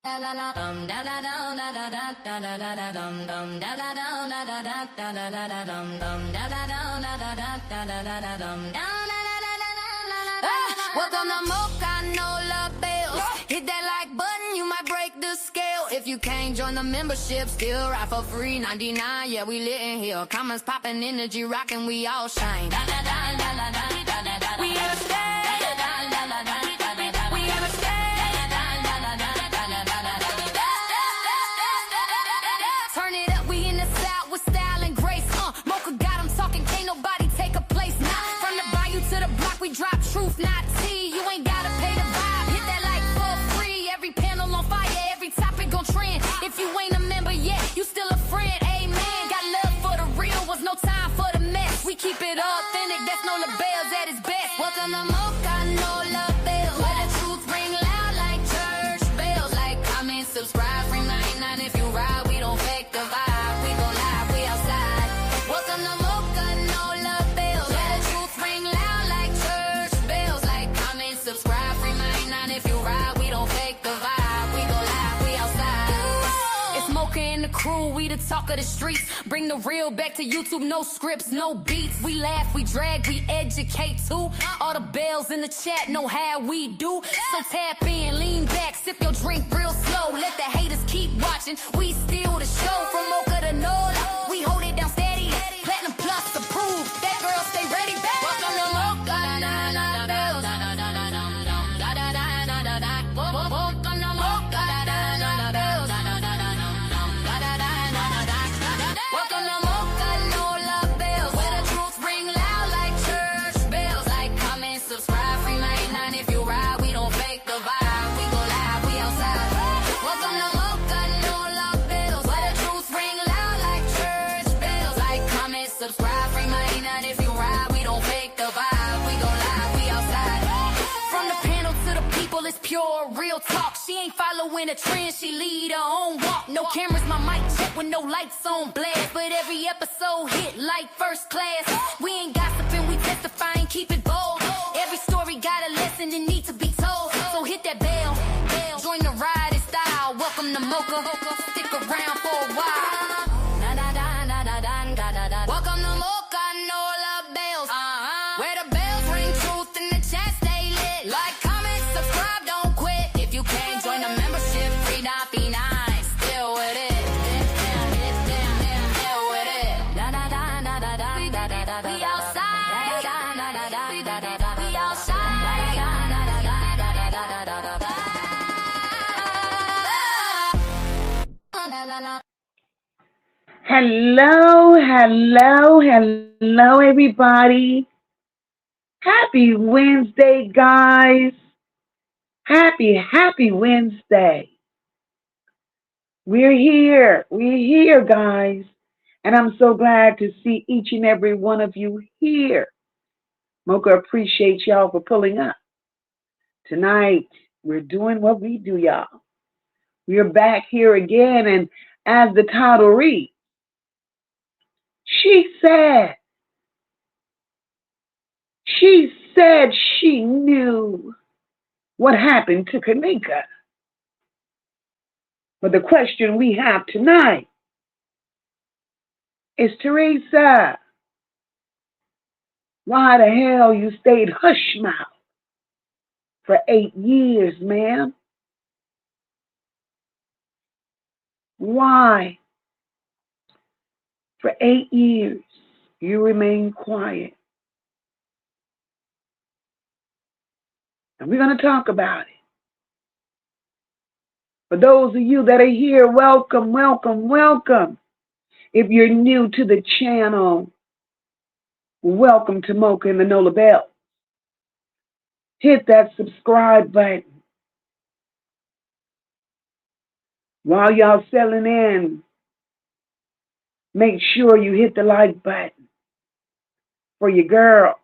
Welcome to MOCA, no love bills. Hit that like button, you might break the scale. If you can't join the membership, still ride for free. 99, yeah, we lit in here. Comments popping, energy rocking, we all shine. We have a stay. We have a stay. Turn it up, we in the South with style and grace. MOCA got 'em talking, can't nobody take a place. Now, from the bayou to the block, we drop truth, not tea. You ain't gotta pay the vibe, hit that like for free. Every panel on fire, every topic gon' trend. If you ain't a member yet, you still a friend, amen. Got love for the real, was no time for the mess. We keep it authentic, that's no labels at its best. Welcome to MOCA, no love bills. Where the truth ring loud like church bells. Like, comment, subscribe, free 99 if you ride. We don't fake the vibe, we gon' live, we outside. Welcome to MOCA, no love bills. Where the truth ring loud like church bells. Like, comment, subscribe, free 99 if you ride. We don't fake the vibe, we gon' live, we outside. It's MOCA and the crew, we the talk of the streets. Bring the real back to YouTube, no scripts, no beats. We laugh, we drag, we educate too. All the bells in the chat know how we do. So tap in, lean back, sip your drink real slow. Let the haters keep watching, we steal the show. From MOCA to NOLA, we hold it down steady. Platinum plus approved, that girl stay ready. Welcome to MOCA, na-na bells. Welcome to MOCA, na-na bells. Welcome to MOCA, no love bills. Where the truth ring loud like church bells. Like, comment, subscribe, free 99 if you ride. We don't fake the vibe, we go live, we outside. Welcome to MOCA, no love bills. Where the truth ring loud like church bells. Like, comment, subscribe, free 99 if you ride. We don't fake the vibe, we go live, we outside. From the panel to the people, it's pure real talk. She ain't following a trend, she lead her own walk. No cameras, my mic check with no lights on blast. But every episode hit like first class. We ain't gossiping, we testifying, keep it bold. Every story got a lesson that need to be told. So hit that bell, join the ride in style. Welcome to MOCA, stick around for a while. Welcome to MOCA, no love bells. Where the bells ring, truth in the chat stay lit. Like, comment, subscribe, don't quit. If you can't join the membership, free 99, still with it. Still with it. We outside. We outside. Hello, everybody. Happy Wednesday, guys. Happy Wednesday. We're here, guys. And I'm so glad to see each and every one of you here. MOCA appreciates y'all for pulling up. Tonight, we're doing what we do, y'all. We're back here again, and as the title reads, she said she knew what happened to Kenneka. But the question we have tonight is, Teresa, why the hell you stayed hush mouth for 8 years, ma'am? Why? For 8 years, you remained quiet. And we're going to talk about it. For those of you that are here, welcome. If you're new to the channel, welcome to MOCA and the NOLA Bell. Hit that subscribe button. While y'all settling in, make sure you hit the like button for your girl.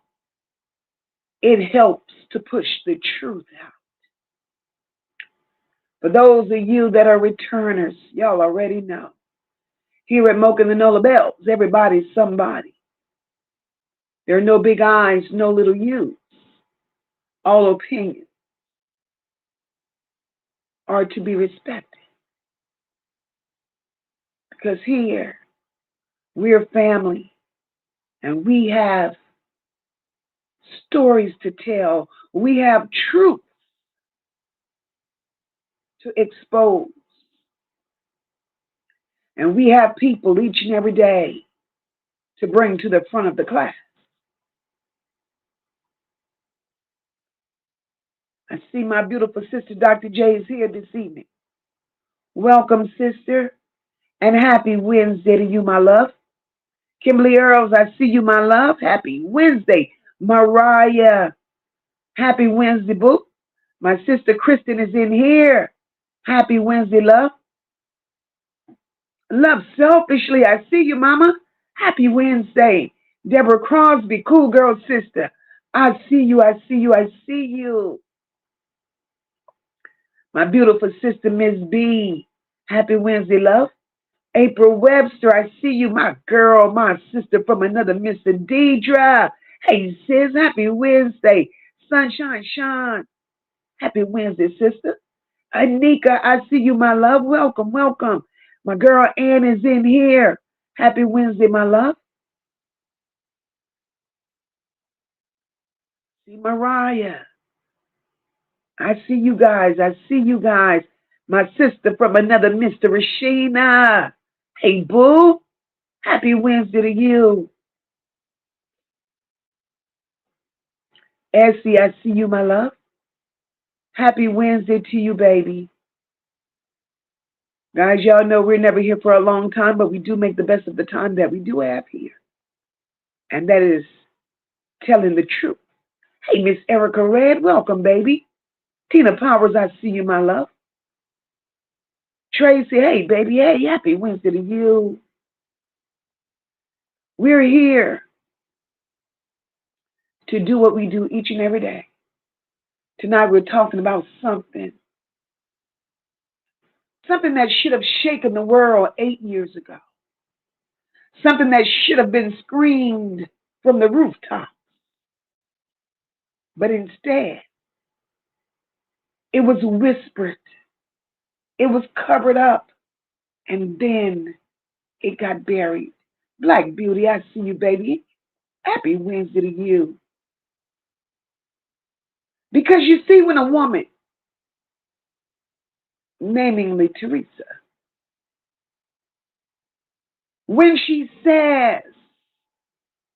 It helps to push the truth out. For those of you that are returners, y'all already know. Here at MOCA and the NOLA Bells, everybody's somebody. There are no big I's, no little U's. All opinions are to be respected. Because here, we're family, and we have stories to tell. We have truth to expose. And we have people each and every day to bring to the front of the class. I see my beautiful sister, Dr. J, is here this evening. Welcome, sister, and happy Wednesday to you, my love. Kimberly Earls, I see you, my love. Happy Wednesday. Mariah, happy Wednesday, boo. My sister Kristen is in here. Happy Wednesday, love. Love selfishly, I see you, mama. Happy Wednesday. Deborah Crosby, cool girl sister. I see you, I see you, I see you. My beautiful sister, Miss B. Happy Wednesday, love. April Webster, I see you, my girl, my sister from another Mr. Deidre. Hey, sis, happy Wednesday. Sunshine Sean, happy Wednesday, sister. Anika, I see you, my love. Welcome, welcome. My girl Ann is in here. Happy Wednesday, my love. See Mariah. I see you guys. I see you guys. My sister from another Mr. Rashina. Hey, boo. Happy Wednesday to you. Essie, I see you, my love. Happy Wednesday to you, baby. Guys, y'all know we're never here for a long time, but we do make the best of the time that we do have here. And that is telling the truth. Hey, Miss Erica Red, welcome, baby. Tina Powers, I see you, my love. Tracy, hey, baby, hey, happy Wednesday to you. We're here to do what we do each and every day. Tonight we're talking about something that should have shaken the world 8 years ago. Something that should have been screamed from the rooftop. But instead, it was whispered. It was covered up. And then it got buried. Black Beauty, I see you, baby. Happy Wednesday to you. Because you see, when a woman, namely Teresa, when she says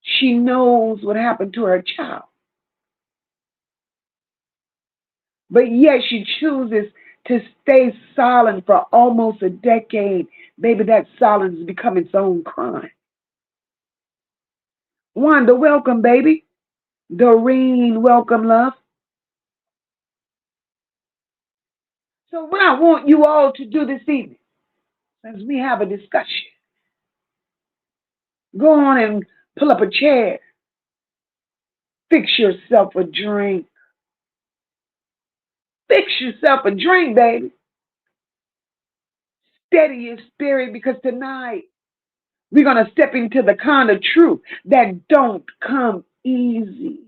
she knows what happened to her child, but yet she chooses to stay silent for almost a decade, baby, that silence has become its own crime. Wanda, welcome, baby. Doreen, welcome, love. So what I want you all to do this evening, as we have a discussion, go on and pull up a chair. Fix yourself a drink. Fix yourself a drink, baby. Steady your spirit, because tonight we're going to step into the kind of truth that don't come easy.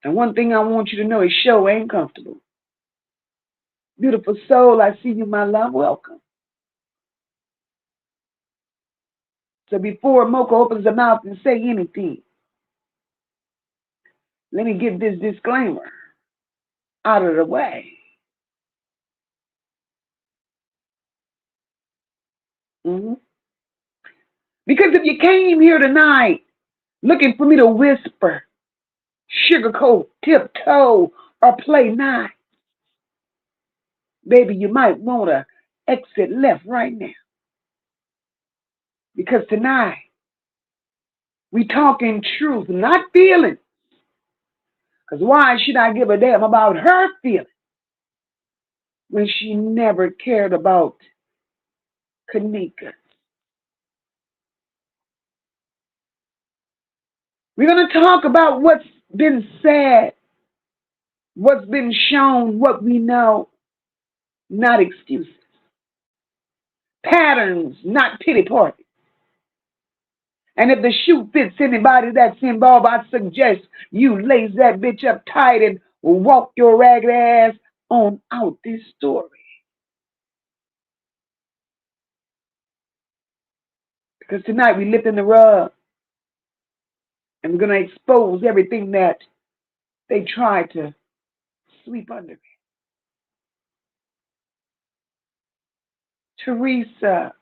And one thing I want you to know is show ain't comfortable. Beautiful soul, I see you, my love. Welcome. So before MOCA opens her mouth and say anything, let me get this disclaimer out of the way. Mm-hmm. Because if you came here tonight looking for me to whisper, sugarcoat, tiptoe, or play nice, baby, you might want to exit left right now. Because tonight, we talking truth, not feelings. Because why should I give a damn about her feelings when she never cared about Kenneka? We're going to talk about what's been said, what's been shown, what we know, not excuses. Patterns, not pity parties. And if the shoe fits anybody that's involved, I suggest you lace that bitch up tight and walk your ragged ass on out this story. Because tonight we lift in the rug and we're going to expose everything that they tried to sweep under it. Teresa,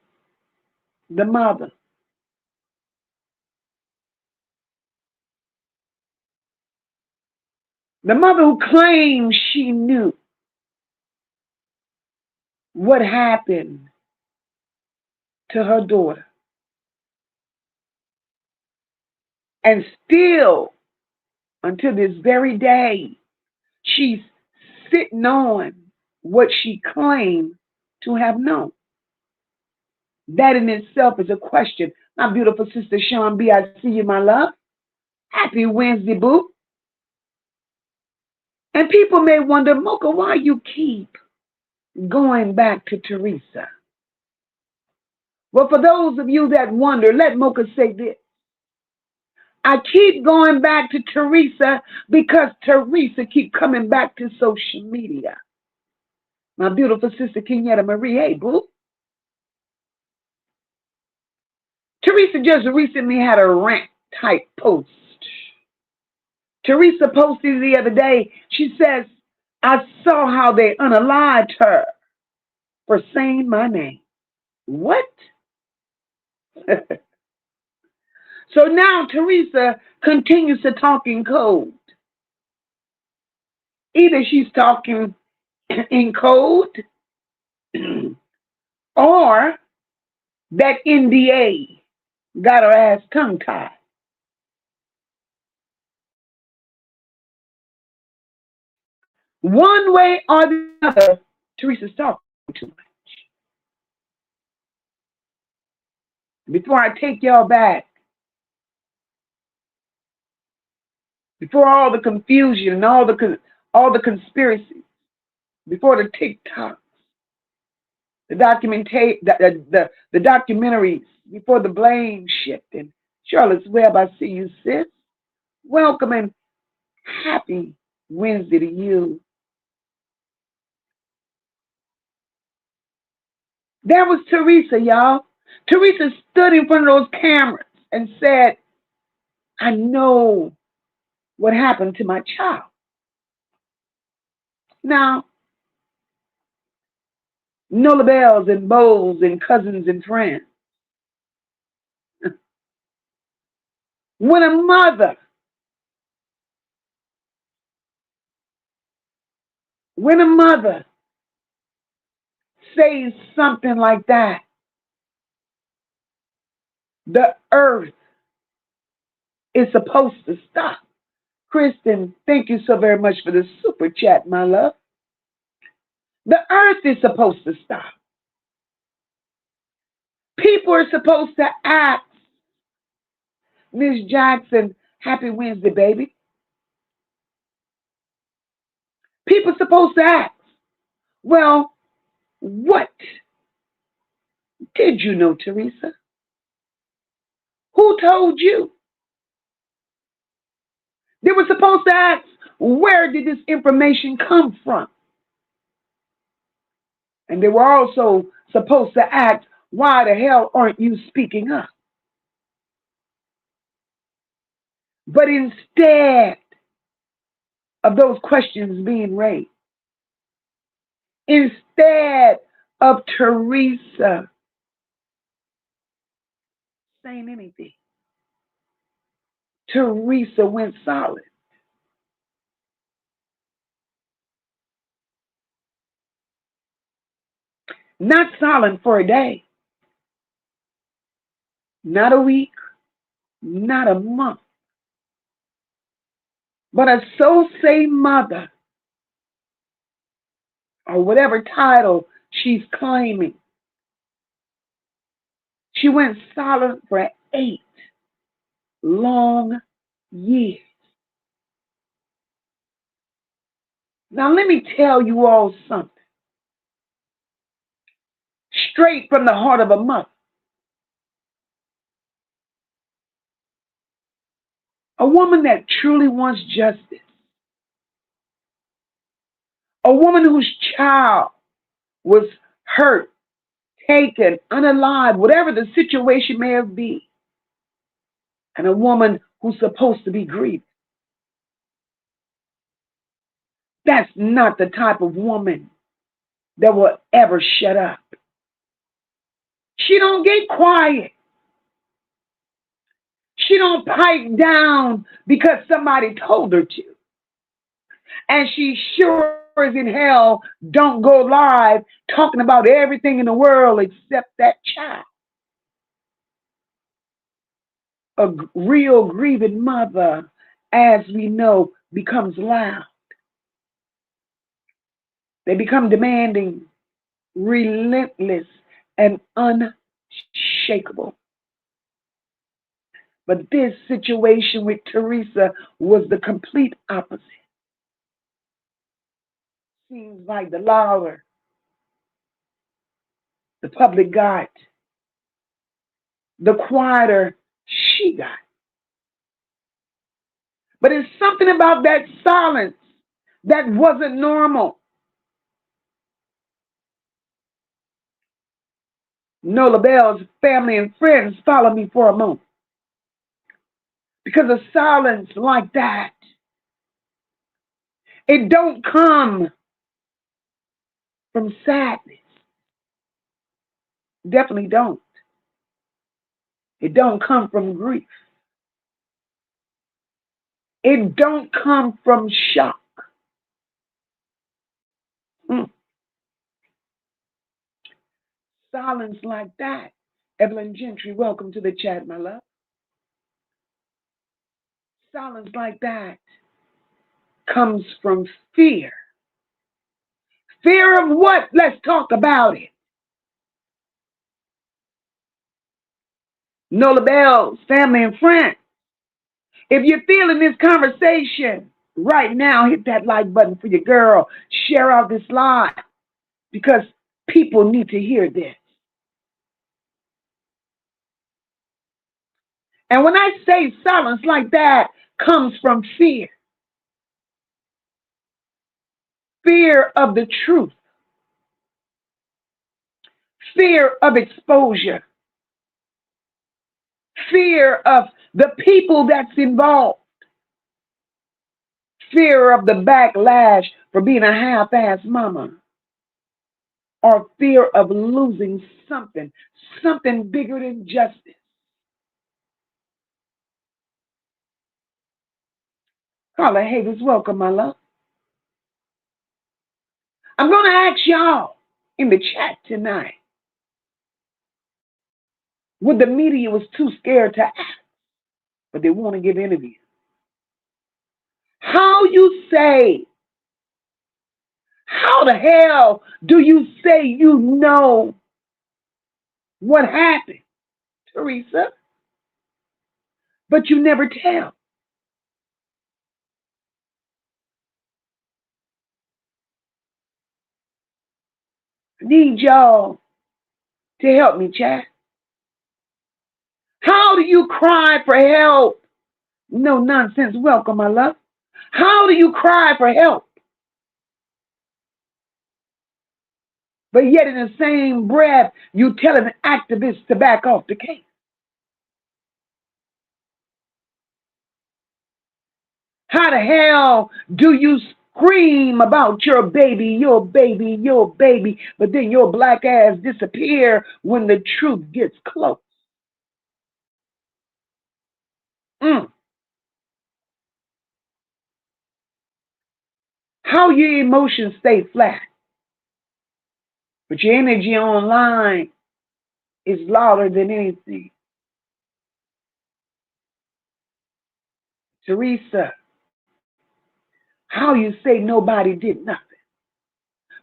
the mother. The mother who claimed she knew what happened to her daughter. And still, until this very day, she's sitting on what she claimed to have known. That in itself is a question. My beautiful sister Sean B., I see you, my love. Happy Wednesday, boo. And people may wonder, Mocha, why you keep going back to Teresa? Well, for those of you that wonder, let Mocha say this. I keep going back to Teresa because Teresa keep coming back to social media. My beautiful sister Kenneka Marie, hey, boo. Teresa just recently had a rant type post. Teresa posted the other day, she says, I saw how they unalived her for saying my name. What? So now Teresa continues to talk in code. Either she's talking in code or that NDA got her ass tongue tied. One way or the other, Teresa's talking too much. Before I take y'all back, before all the confusion and all the conspiracies, before the TikToks, the documentaries, before the blame shift. And Charlotte's Web, I see you, sis. Welcome and happy Wednesday to you. That was Teresa, y'all. Teresa stood in front of those cameras and said, I know what happened to my child. Now, Nola Bells and Bowls and cousins and friends. When a mother says something like that, the earth is supposed to stop. Kristen, thank you so very much for the super chat, my love. The earth is supposed to stop. People are supposed to ask, Miss Jackson, happy Wednesday, baby. People are supposed to ask, well, what did you know, Teresa? Who told you? They were supposed to ask, where did this information come from? And they were also supposed to ask, why the hell aren't you speaking up? But instead of those questions being raised, instead of Teresa saying anything, Teresa went solid. Not silent for a day, not a week, not a month, but a so say mother, or whatever title she's claiming. She went silent for 8 long years. Now let me tell you all something. Straight from the heart of a mother. A woman that truly wants justice. A woman whose child was hurt, taken, unalive, whatever the situation may have been, and a woman who's supposed to be grieved. That's not the type of woman that will ever shut up. She don't get quiet. She don't pipe down because somebody told her to. And she sure as in hell don't go live talking about everything in the world except that child. A real grieving mother, as we know, becomes loud. They become demanding, relentless, and unshakable. But this situation with Teresa was the complete opposite. Seems like the louder the public got, the quieter she got. But it's something about that silence that wasn't normal. Nola Bell's family and friends follow me for a moment. Because a silence like that, it don't come from sadness. Definitely don't. It don't come from grief. It don't come from shock. Silence like that. Evelyn Gentry, welcome to the chat, my love. Silence like that comes from fear. Fear of what? Let's talk about it. Nola Bell's family and friends. If you're feeling this conversation right now, hit that like button for your girl. Share out this live because people need to hear this. And when I say silence like that comes from fear. Fear of the truth. Fear of exposure. Fear of the people that's involved. Fear of the backlash for being a half-ass mama. Or fear of losing something bigger than justice. Carla Havens, welcome, my love. I'm going to ask y'all in the chat tonight, what the media was too scared to ask, but they want to give interviews. How the hell do you say you know what happened, Teresa, but you never tell? I need y'all to help me, chat. How do you cry for help? No nonsense. Welcome, my love. How do you cry for help? But yet in the same breath, you tell an activist to back off the case. How the hell do you scream about your baby, but then your black ass disappear when the truth gets close? How your emotions stay flat, but your energy online is louder than anything. Teresa, how you say nobody did nothing,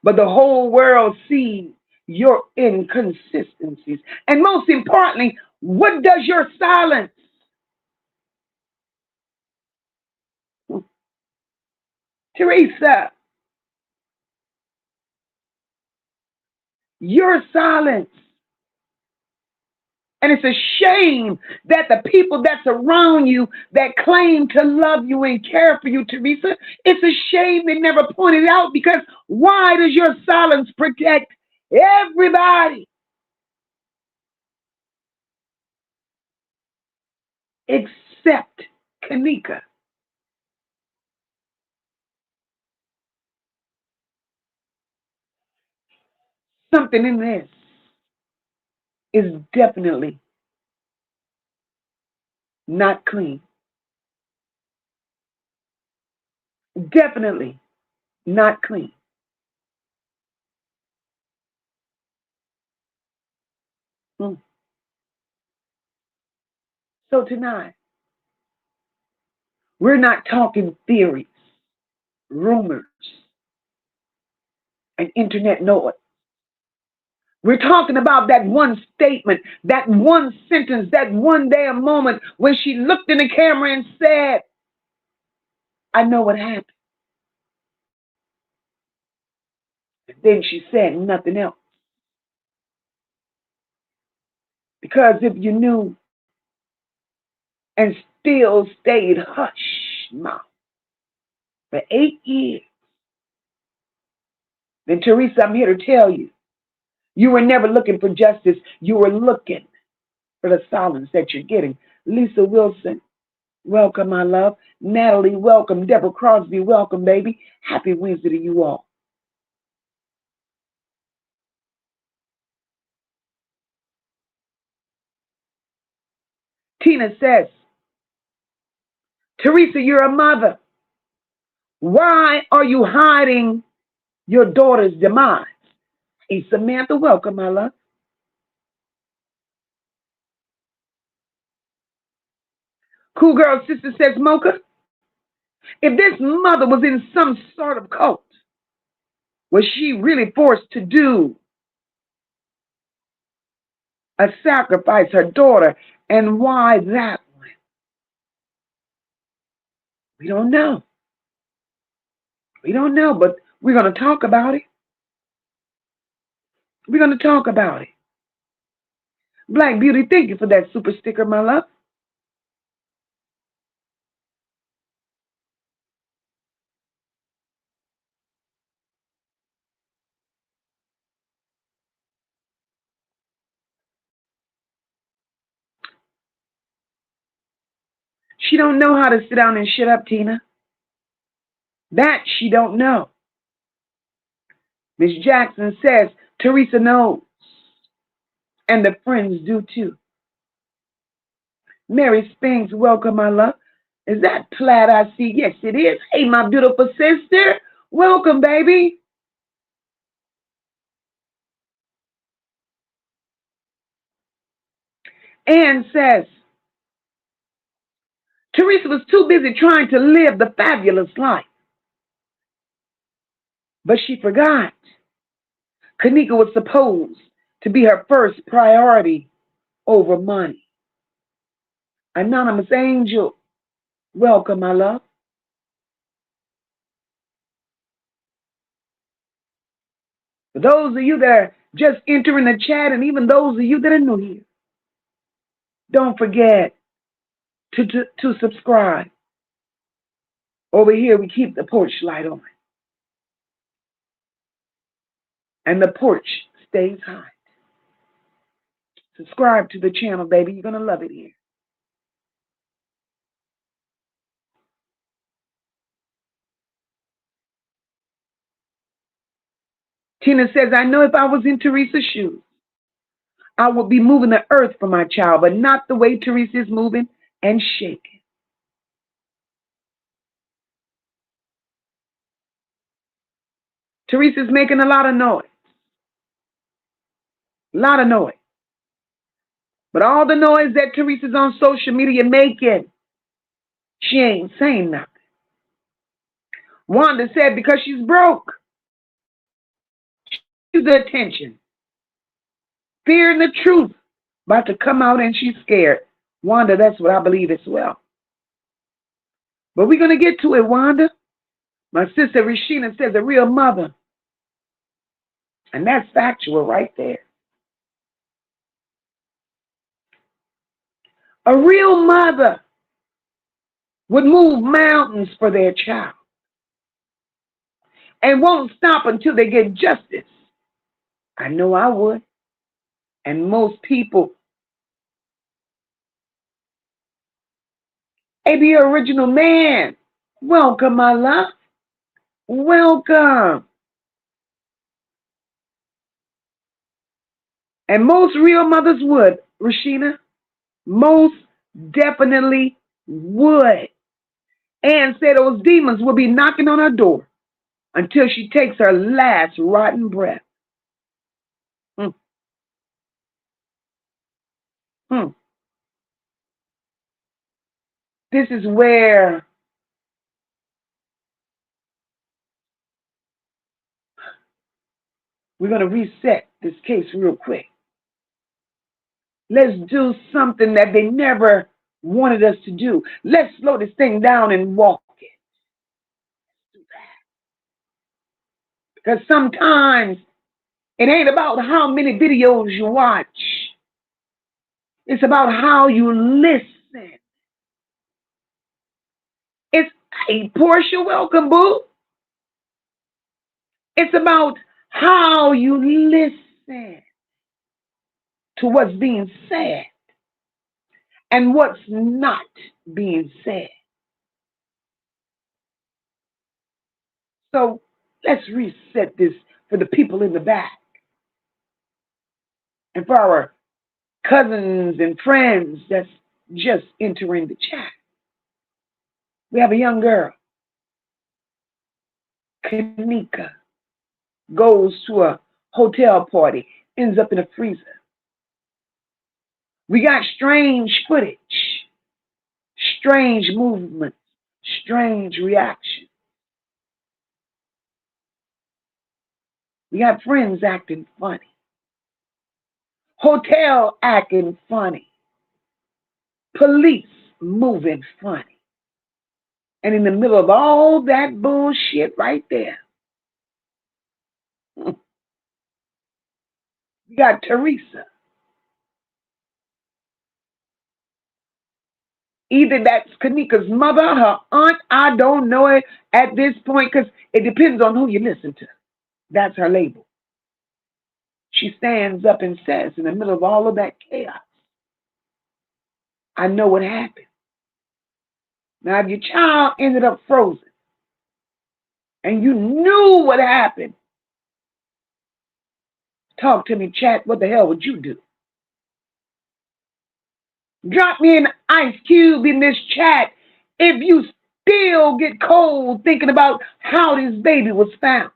but the whole world sees your inconsistencies. And most importantly, what does your silence? Teresa, your silence. And it's a shame that the people that's around you that claim to love you and care for you, Teresa, it's a shame they never pointed out, because Why does your silence protect everybody except Kenneka? Something in this is definitely not clean. Definitely not clean. Mm. So tonight, we're not talking theories, rumors, and internet noise. We're talking about that one statement, that one sentence, that one damn moment when she looked in the camera and said, I know what happened. And then she said nothing else. Because if you knew and still stayed hush mouth for 8 years, then Teresa, I'm here to tell you, you were never looking for justice. You were looking for the silence that you're getting. Lisa Wilson, welcome, my love. Natalie, welcome. Deborah Crosby, welcome, baby. Happy Wednesday to you all. Tina says, Teresa, you're a mother. Why are you hiding your daughter's demise? Hey, Samantha, welcome, my love. Cool Girl Sister says, Mocha, if this mother was in some sort of cult, was she really forced to do a sacrifice her daughter? And why that one? We don't know. We don't know, but we're going to talk about it. We're going to talk about it. Black Beauty, thank you for that super sticker, my love. She don't know how to sit down and shut up, Tina. That she don't know. Miss Jackson says, Teresa knows. And the friends do too. Mary Spings, welcome, my love. Is that plaid I see? Yes, it is. Hey, my beautiful sister. Welcome, baby. Ann says, Teresa was too busy trying to live the fabulous life. But she forgot. Kenneka was supposed to be her first priority over money. Anonymous Angel, welcome, my love. For those of you that are just entering the chat, and even those of you that are new here, don't forget to subscribe. Over here, we keep the porch light on. And the porch stays high. Subscribe to the channel, baby. You're going to love it here. Tina says, I know if I was in Teresa's shoes, I would be moving the earth for my child, but not the way Teresa is moving and shaking. Teresa's making a lot of noise. A lot of noise. But all the noise that Teresa's on social media making, she ain't saying nothing. Wanda said because she's broke, she's the attention. Fear and the truth about to come out and she's scared. Wanda, that's what I believe as well. But we're going to get to it, Wanda. My sister Rashina says a real mother. And that's factual right there. A real mother would move mountains for their child. and won't stop until they get justice. I know I would. And most people. AB Original Man, welcome, my love. Welcome. And most real mothers would, Rashina. Most definitely would. Ann said those demons will be knocking on her door until she takes her last rotten breath. Hmm. Hmm. This is where we're going to reset this case real quick. Let's do something that they never wanted us to do. Let's slow this thing down and walk it. Do that. Because sometimes it ain't about how many videos you watch. It's about how you listen. It's, hey, Portia, welcome, boo. It's about how you listen to what's being said and what's not being said. So let's reset this for the people in the back and for our cousins and friends that's just entering the chat. We have a young girl, Kenneka, goes to a hotel party, ends up in a freezer. We got strange footage, strange movements, strange reactions. We got friends acting funny, hotel acting funny, police moving funny. And in the middle of all that bullshit right there, we got Teresa. Either that's Kenneka's mother, her aunt, I don't know it at this point because it depends on who you listen to. That's her label. She stands up and says, in the middle of all of that chaos, I know what happened. Now, if your child ended up frozen and you knew what happened, talk to me, chat. What the hell would you do? Drop me an ice cube in this chat if you still get cold thinking about how this baby was found.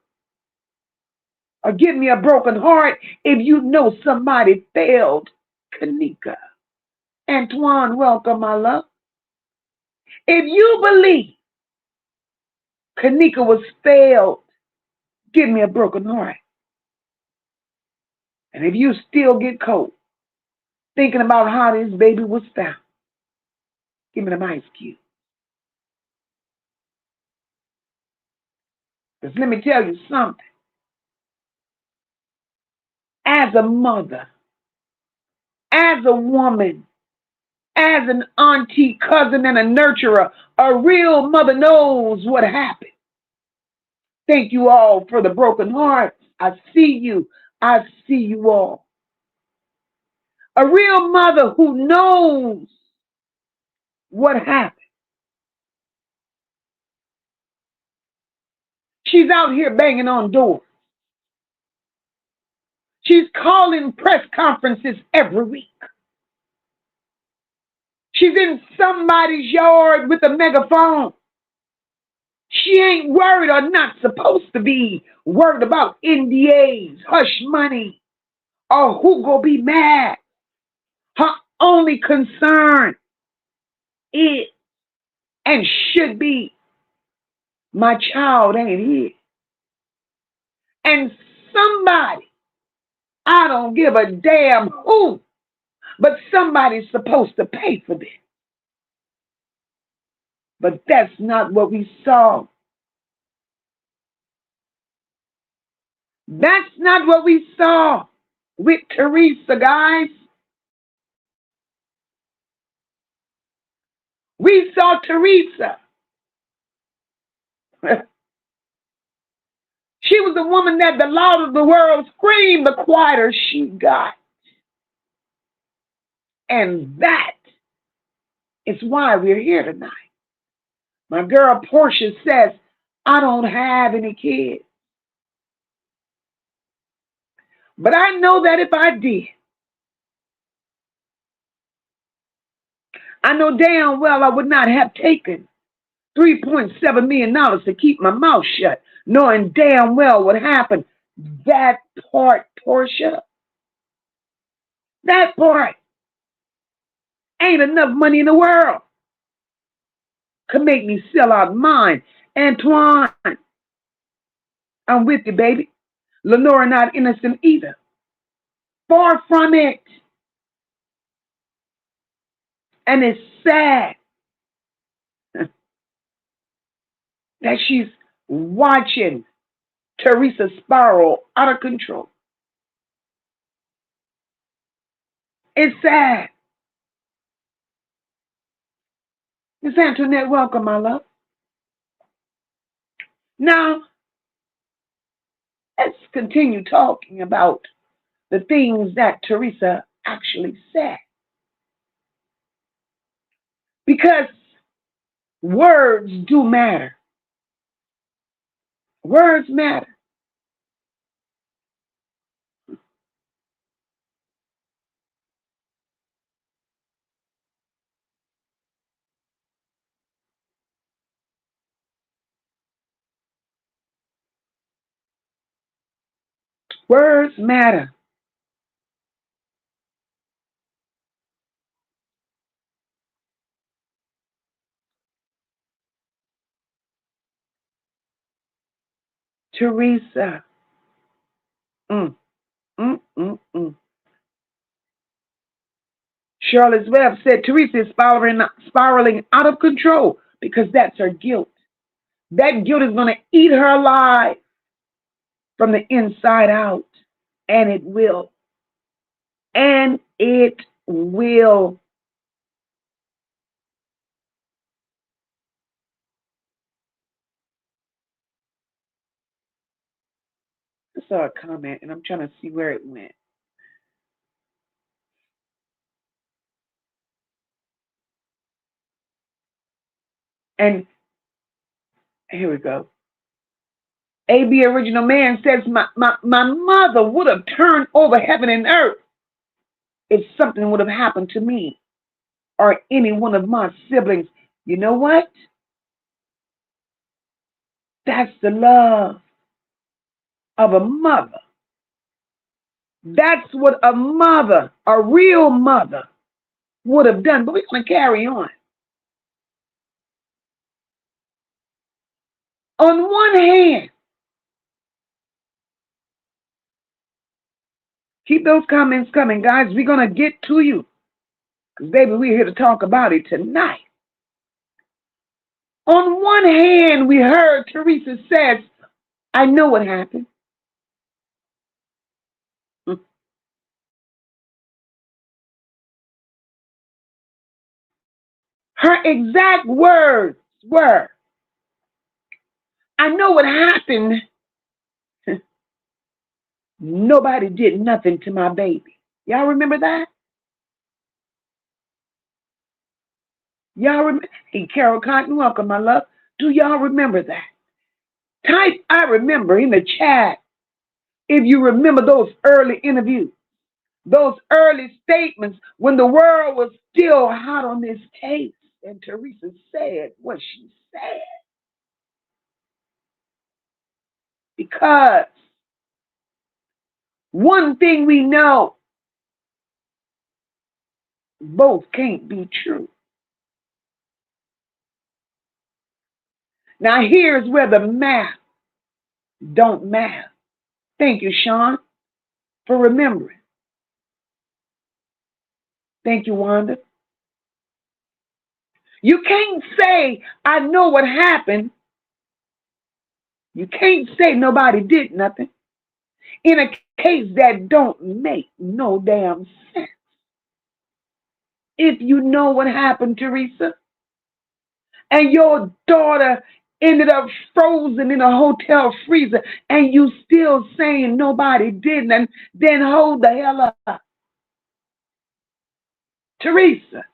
Or give me a broken heart if you know somebody failed Kenneka. Antoine, welcome, my love. If you believe Kenneka was failed, give me a broken heart. And if you still get cold thinking about how this baby was found, give me the ice cube. Because let me tell you something. As a mother, as a woman, as an auntie, cousin, and a nurturer, a real mother knows what happened. Thank you all for the broken hearts. I see you. I see you all. A real mother who knows what happened. She's out here banging on doors. She's calling press conferences every week. She's in somebody's yard with a megaphone. She ain't worried or not supposed to be worried about NDAs, hush money, or who gonna be mad. Her only concern is and should be my child ain't here. And somebody, I don't give a damn who, but somebody's supposed to pay for this. But that's not what we saw. That's not what we saw with Teresa, guys. We saw Teresa She was the woman that the louder the world screamed, the quieter she got. And that is why we're here tonight. My girl Portia says, I don't have any kids. But I know that if I did, I know damn well I would not have taken $3.7 million to keep my mouth shut, knowing damn well what happened. That part, Portia, that part ain't enough money in the world could make me sell out mine. Antoine, I'm with you, baby. Lenora not innocent either. Far from it. And it's sad that she's watching Teresa spiral out of control. It's sad. Miss Antoinette, welcome, my love. Now, let's continue talking about the things that Teresa actually said. Because words do matter. Words matter. Words matter. Teresa. Mm, mm, mm, mm. Charlotte's Web said Teresa is spiraling out of control because that's her guilt. That guilt is going to eat her alive from the inside out. And it will. And it will. I saw a comment and I'm trying to see where it went. And here we go. AB Original Man says, my mother would have turned over heaven and earth if something would have happened to me or any one of my siblings. You know what? That's the love of a mother. That's what a mother, a real mother, would have done. But we're going to carry on. On one hand, keep those comments coming, guys. We're going to get to you. Because, baby, we're here to talk about it tonight. On one hand, we heard Teresa says, I know what happened. Her exact words were, I know what happened. Nobody did nothing to my baby. Y'all remember that? Y'all remember? Hey, Carol Cotton, welcome, my love. Do y'all remember that? Type I remember in the chat if you remember those early interviews, those early statements when the world was still hot on this case and Teresa said what she said. Because one thing we know, both can't be true. Now here's where the math don't matter. Thank you, Sean, for remembering. Thank you, Wanda. You can't say, I know what happened. You can't say nobody did nothing in a case that don't make no damn sense. If you know what happened, Teresa, and your daughter ended up frozen in a hotel freezer, and you still saying nobody didn't, and then hold the hell up. Teresa,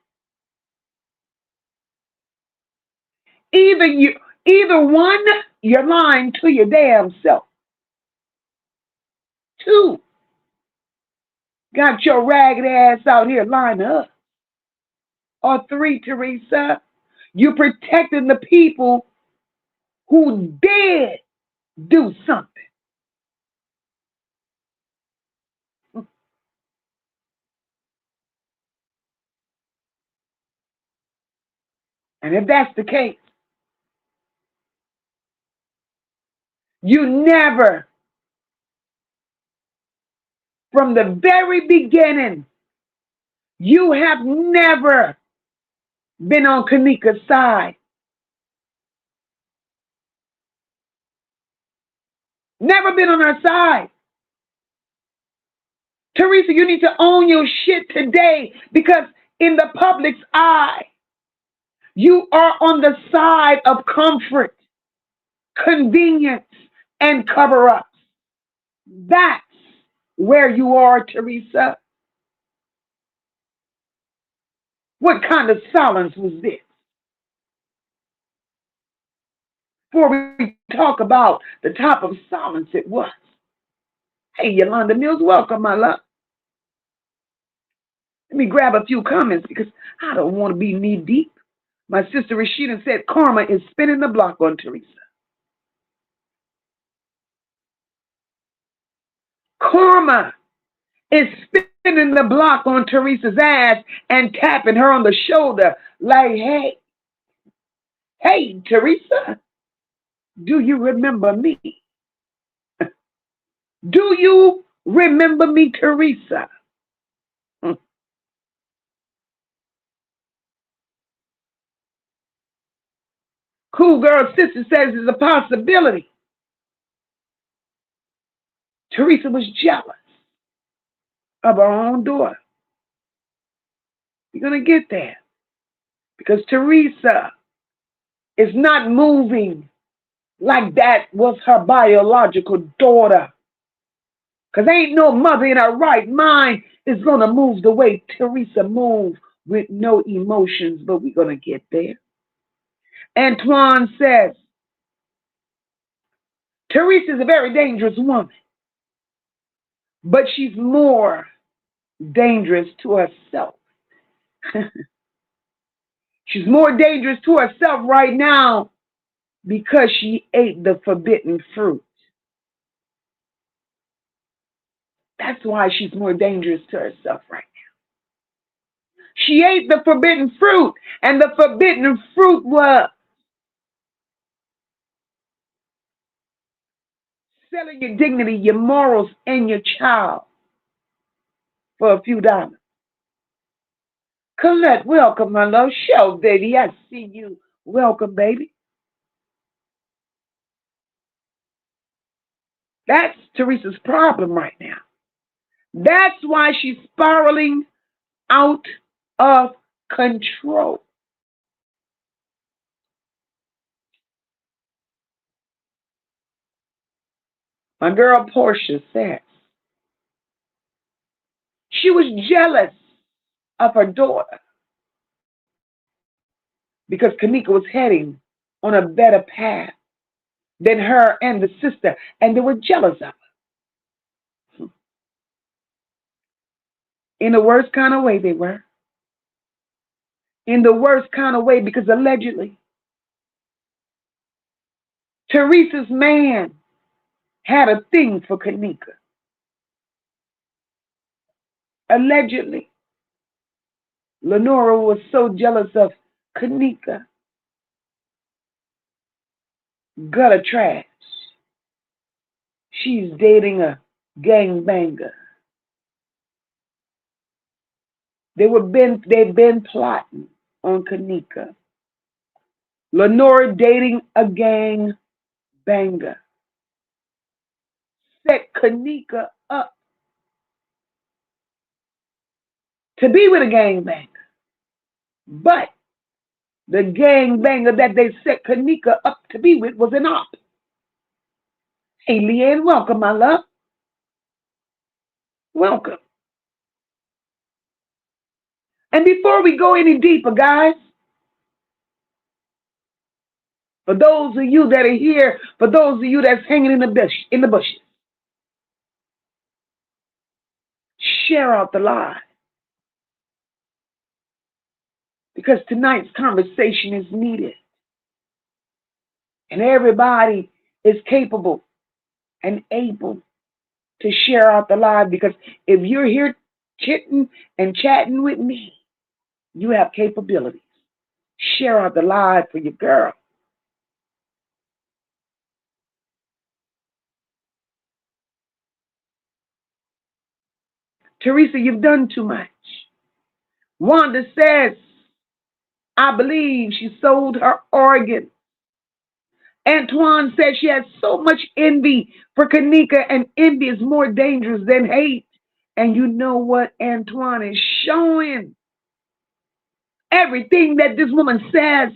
either one, you're lying to your damn self. Two, got your ragged ass out here lying up. Or three, Teresa, you protecting the people who did do something. And if that's the case, you never, from the very beginning, you have never been on Kenneka's side. Never been on her side. Teresa, you need to own your shit today, because in the public's eye, you are on the side of comfort, convenience, and cover-ups. That's where you are, Teresa. What kind of silence was this? Before we talk about the type of silence it was. Hey, Yolanda Mills, welcome, my love. Let me grab a few comments because I don't want to be knee deep. My sister Rashida said karma is spinning the block on Teresa. Karma is spinning the block on Teresa's ass and tapping her on the shoulder like, hey, Teresa, do you remember me? Do you remember me, Teresa? Cool Girl Sister says it's a possibility. Teresa was jealous of her own daughter. You're going to get there. Because Teresa is not moving like that was her biological daughter. Because ain't no mother in her right mind is going to move the way Teresa moved with no emotions, but we're going to get there. Antoine says, Teresa is a very dangerous woman, but she's more dangerous to herself. She's more dangerous to herself right now because she ate the forbidden fruit. That's why she's more dangerous to herself right now. She ate the forbidden fruit, and the forbidden fruit was selling your dignity, your morals, and your child for a few dollars. Colette, welcome, my love. Shell, baby, I see you. Welcome, baby. That's Teresa's problem right now. That's why she's spiraling out of control. My girl Portia says she was jealous of her daughter because Kenneka was heading on a better path than her and the sister, and they were jealous of her. In the worst kind of way, they were. In the worst kind of way, because allegedly, Teresa's man had a thing for Kenneka. Allegedly, Lenora was so jealous of Kenneka. Gutter trash. She's dating a gangbanger. They've been plotting on Kenneka. Lenora dating a gang banger. Set Kenneka up to be with a gang banger. But The gangbanger that they set Kenneka up to be with was an op. Hey, Leanne, welcome, my love. Welcome. And before we go any deeper, guys, for those of you that are here, for those of you that's hanging in the bushes, share out the lie. Because tonight's conversation is needed. And everybody is capable and able to share out the lie. Because if you're here chitting and chatting with me, you have capabilities. Share out the lie for your girl. Teresa, you've done too much. Wanda says, I believe she sold her organ. Antoine says she has so much envy for Kenneka, and envy is more dangerous than hate. And you know what Antoine is showing? Everything that this woman says,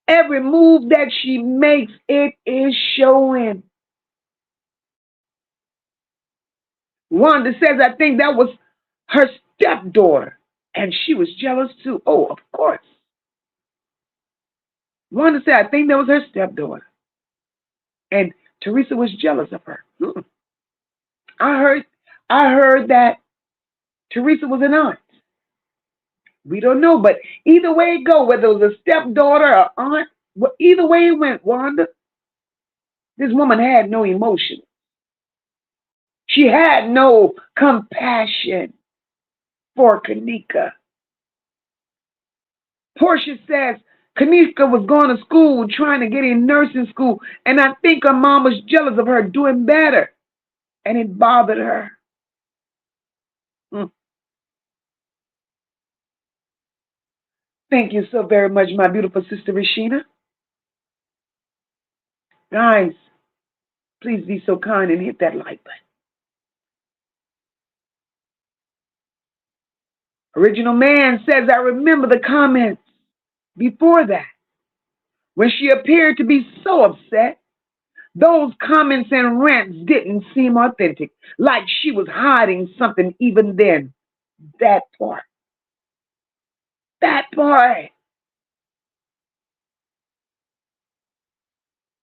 every move that she makes, it is showing. Wanda says, I think that was her stepdaughter, and she was jealous too. Oh, of course. Wanda said, I think that was her stepdaughter, and Teresa was jealous of her. I heard that Teresa was an aunt. We don't know, but either way it go, whether it was a stepdaughter or aunt, either way it went, Wanda, this woman had no emotion. She had no compassion for Kenneka. Portia says Kenneka was going to school, trying to get in nursing school, and I think her mom was jealous of her doing better, and it bothered her. Thank you so very much, my beautiful sister Rashina. Guys, please be so kind and hit that like button. Original Man says, I remember the comments before that when she appeared to be so upset. Those comments and rants didn't seem authentic, like she was hiding something even then. That part. That part.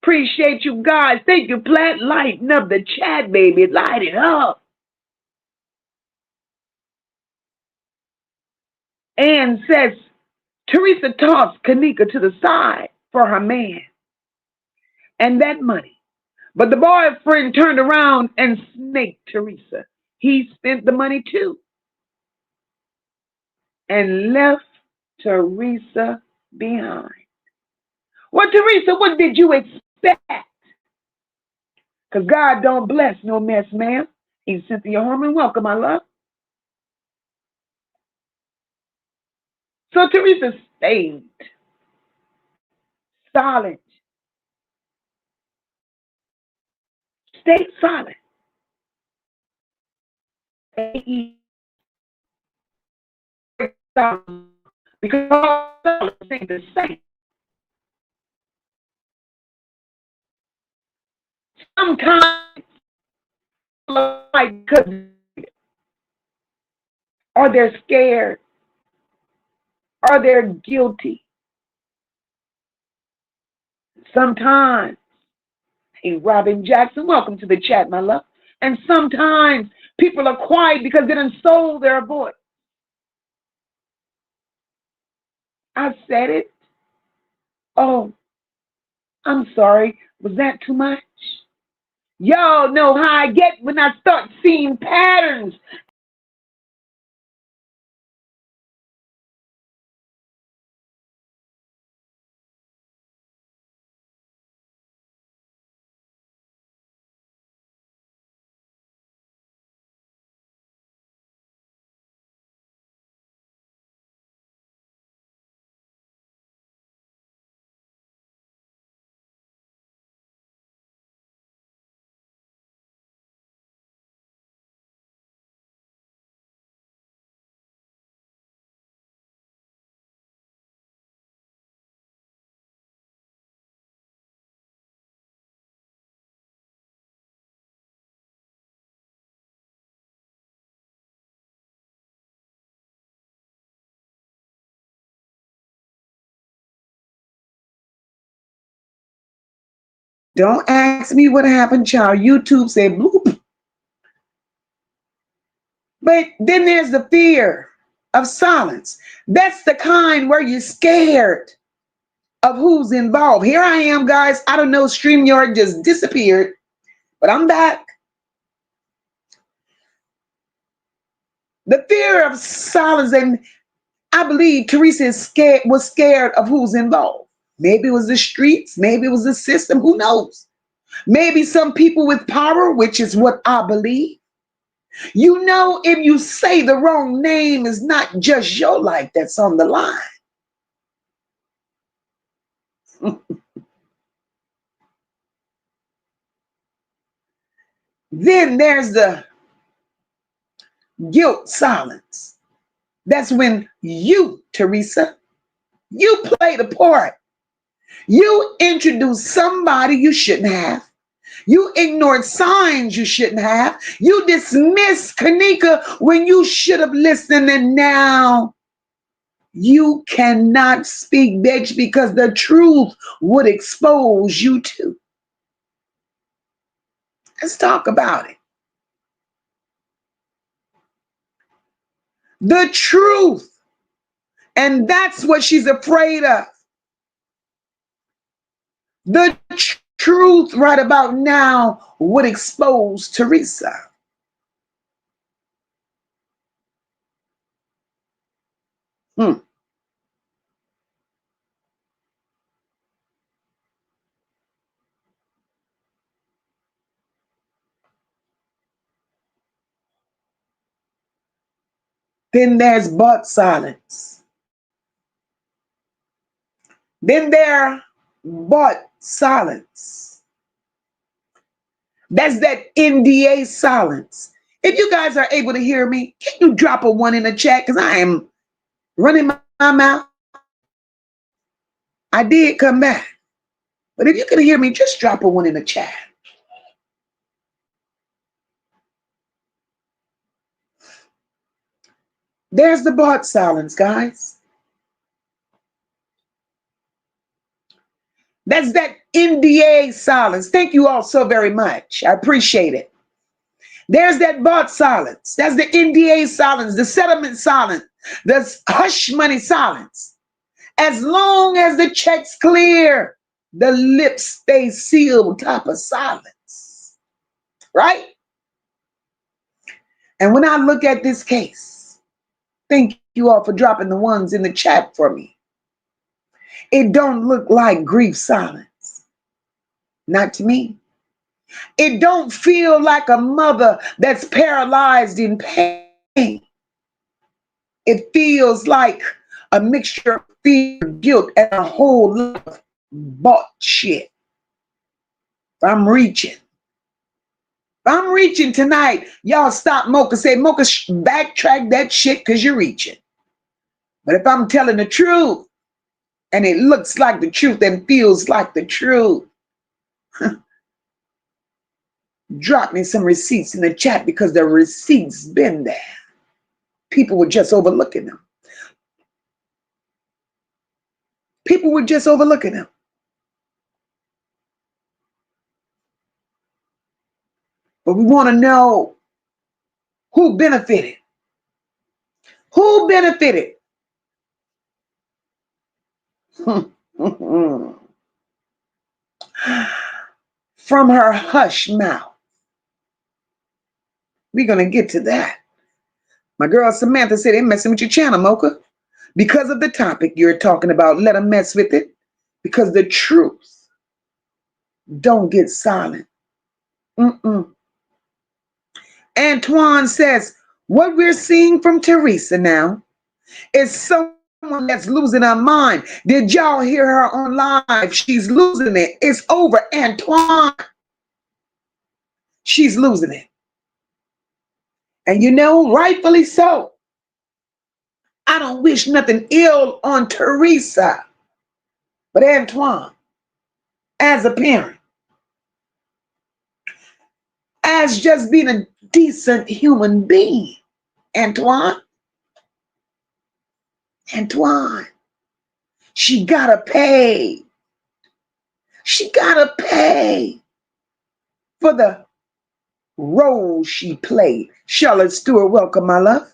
Appreciate you guys. Thank you, Plant. Lighten up the chat, baby. Light it up. Ann says, Teresa tossed Kenneka to the side for her man and that money. But the boyfriend turned around and snaked Teresa. He spent the money too and left Teresa behind. Well, Teresa, what did you expect? Because God don't bless no mess, ma'am. He's Cynthia Harmon. Welcome, my love. So Teresa stayed silent. Stayed silent. Because all things the same. Sometimes, like, or they're scared, or they're guilty. Sometimes, hey, Robin Jackson, welcome to the chat, my love. And sometimes people are quiet because they done sold their voice. I said it. Oh, I'm sorry. Was that too much? Y'all know how I get when I start seeing patterns. Don't ask me what happened, child. YouTube said bloop. But then there's the fear of silence. That's the kind where you're scared of who's involved. Here I am, guys. I don't know, StreamYard just disappeared, but I'm back. The fear of silence, and I believe Teresa was scared of who's involved. Maybe it was the streets, maybe it was the system, who knows? Maybe some people with power, which is what I believe. You know, if you say the wrong name, it's not just your life that's on the line. Then there's the guilt silence. That's when you, Teresa, you play the part. You introduced somebody you shouldn't have. You ignored signs you shouldn't have. You dismissed Kenneka when you should have listened, and now you cannot speak, bitch, because the truth would expose you too. Let's talk about it. The truth. And that's what she's afraid of. The truth right about now would expose Teresa. Then there's but silence. Then there but silence. That's that NDA silence. If you guys are able to hear me, can you drop a 1 in the chat? Because I am running my mouth. I did come back. But if you can hear me, just drop a 1 in the chat. There's the but silence, guys. That's that NDA silence. Thank you all so very much. I appreciate it. There's that but silence. That's the NDA silence, the settlement silence, the hush money silence. As long as the check's clear, the lips stay sealed top of silence. Right? And when I look at this case, thank you all for dropping the ones in the chat for me. It don't look like grief silence. Not to me. It don't feel like a mother that's paralyzed in pain. It feels like a mixture of fear, guilt, and a whole lot of bought shit. I'm reaching. I'm reaching tonight. Y'all stop Mocha. Say, Mocha, backtrack that shit because you're reaching. But if I'm telling the truth, and it looks like the truth and feels like the truth, drop me some receipts in the chat because the receipts been there. People were just overlooking them. People were just overlooking them. But we want to know who benefited. Who benefited? From her hush mouth. We're going to get to that. My girl Samantha said, they're messing with your channel, Mocha. Because of the topic you're talking about, let them mess with it. Because the truth don't get silent. Antoine says, what we're seeing from Teresa now is someone that's losing her mind. Did y'all hear her on live? She's losing it. It's over, Antoine. She's losing it. And you know, rightfully so. I don't wish nothing ill on Teresa. But Antoine, as a parent, as just being a decent human being, Antoine, she gotta pay. She gotta pay for the role she played. Charlotte Stewart, welcome, my love.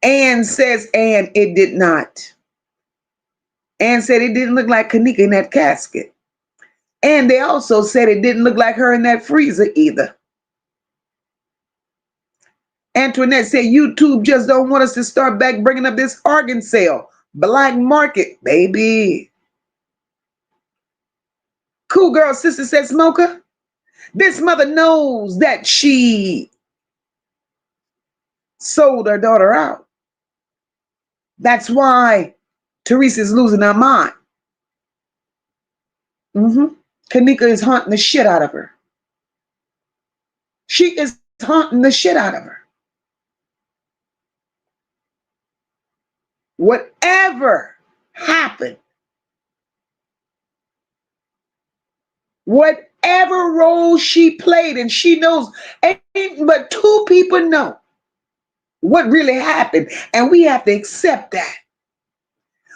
Ann says, and it did not. Ann said it didn't look like Kenneka in that casket. And they also said it didn't look like her in that freezer either. Antoinette said, YouTube just don't want us to start back bringing up this organ sale. Black market, baby. Cool Girl Sister says, Smoker, this mother knows that she sold her daughter out. That's why Teresa's losing her mind. Kenneka is haunting the shit out of her. She is haunting the shit out of her. Whatever happened, whatever role she played, and she knows, ain't but two people know what really happened, and we have to accept that.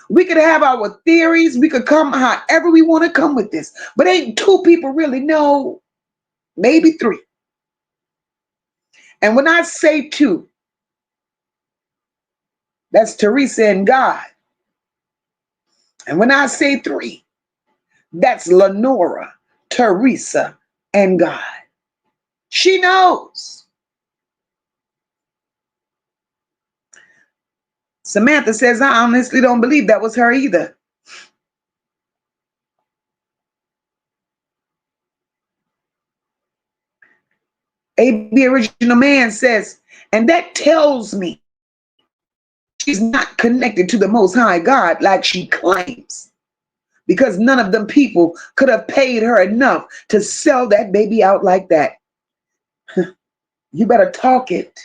We could have our theories, we could come however we want to come with this, but ain't two people really know, maybe three. And when I say two, that's Teresa and God. And when I say three, that's Lenora, Teresa, and God. She knows. Samantha says, I honestly don't believe that was her either. AB Original Man says, and that tells me she's not connected to the Most High God like she claims, because none of them people could have paid her enough to sell that baby out like that. You better talk it.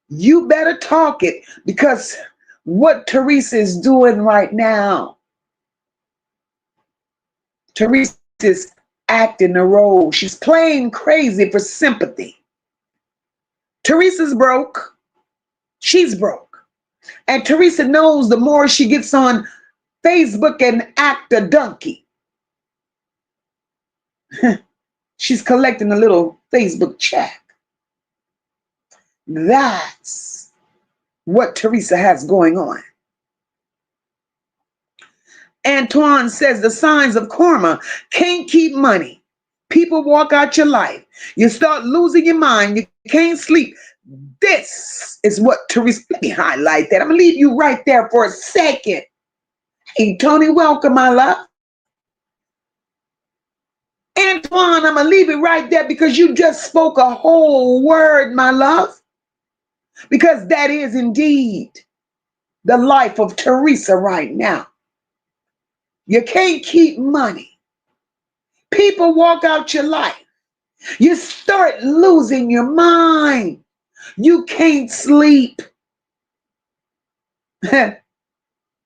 You better talk it, because what Teresa is doing right now, Teresa is acting a role. She's playing crazy for sympathy. Teresa's broke. She's broke. And Teresa knows the more she gets on Facebook and act a donkey, she's collecting a little Facebook check. That's what Teresa has going on. Antoine says the signs of karma: can't keep money. People walk out your life. You start losing your mind. You can't sleep. This is what Teresa, let me highlight that. I'm going to leave you right there for a second. Hey, Tony, welcome, my love. Antoine, I'm going to leave it right there because you just spoke a whole word, my love. Because that is indeed the life of Teresa right now. You can't keep money. People walk out your life. You start losing your mind. You can't sleep.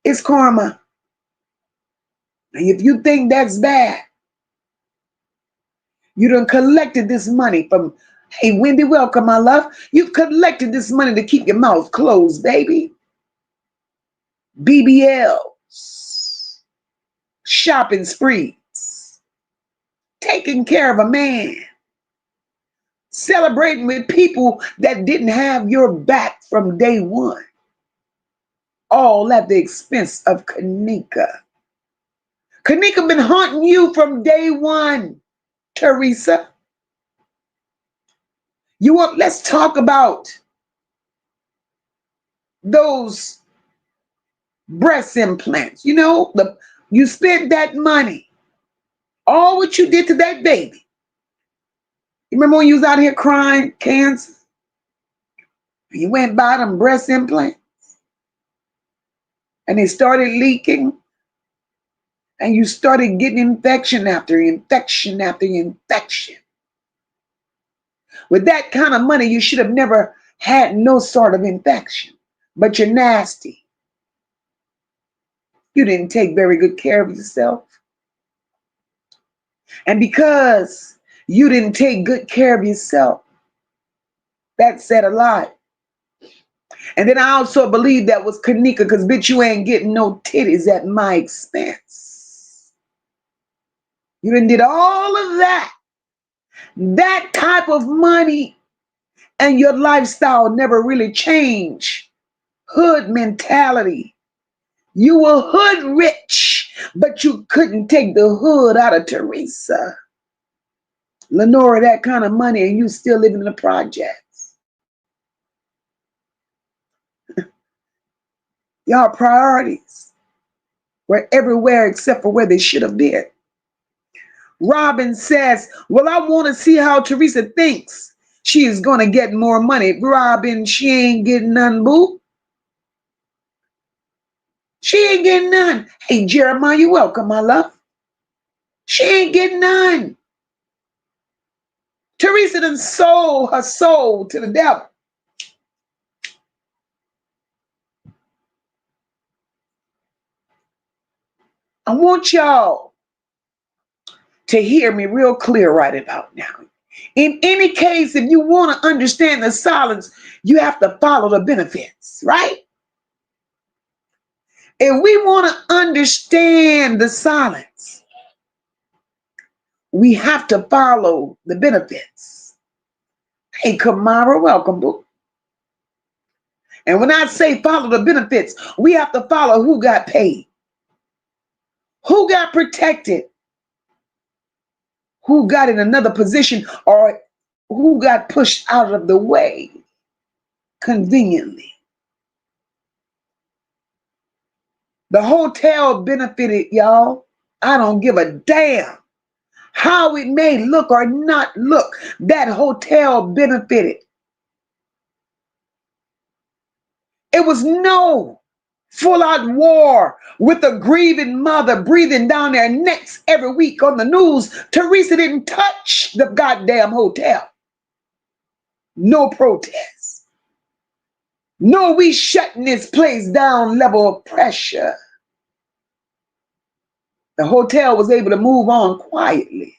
It's karma. And if you think that's bad, you done collected this money from, hey, Wendy, welcome, my love. You've collected this money to keep your mouth closed, baby. BBLs, shopping sprees, taking care of a man, celebrating with people that didn't have your back from day one, all at the expense of Kenneka. Kenneka been haunting you from day one, Teresa. Let's talk about those breast implants. You spent that money, all what you did to that baby. You remember when you was out here crying cancer? You went and bought them breast implants and they started leaking, and you started getting infection after infection after infection. With that kind of money, you should have never had no sort of infection, but you're nasty. You didn't take very good care of yourself. And because you didn't take good care of yourself, that said a lot. And then I also believe that was Kenneka, because bitch, you ain't getting no titties at my expense. You done did all of that. That type of money, and your lifestyle never really changed. Hood mentality. You were hood rich, but you couldn't take the hood out of Teresa. Lenora, that kind of money, and you still living in the projects. Y'all priorities were everywhere except for where they should have been. Robin says, well, I want to see how Teresa thinks she is going to get more money. Robin, she ain't getting none, boo. She ain't getting none. Hey, Jeremiah, you welcome, my love. She ain't getting none. Teresa done sold her soul to the devil. I want y'all to hear me real clear right about now. In any case, if you want to understand the silence, you have to follow the benefits, right? If we want to understand the silence, we have to follow the benefits. Hey, Kamara, welcome, boo. And when I say follow the benefits, we have to follow who got paid, who got protected, who got in another position, or who got pushed out of the way conveniently. The hotel benefited, y'all. I don't give a damn how it may look or not look. That hotel benefited. It was no full-out war with a grieving mother breathing down their necks every week on the news. Teresa didn't touch the goddamn hotel. No protest. No, we shutting this place down level of pressure. The hotel was able to move on quietly.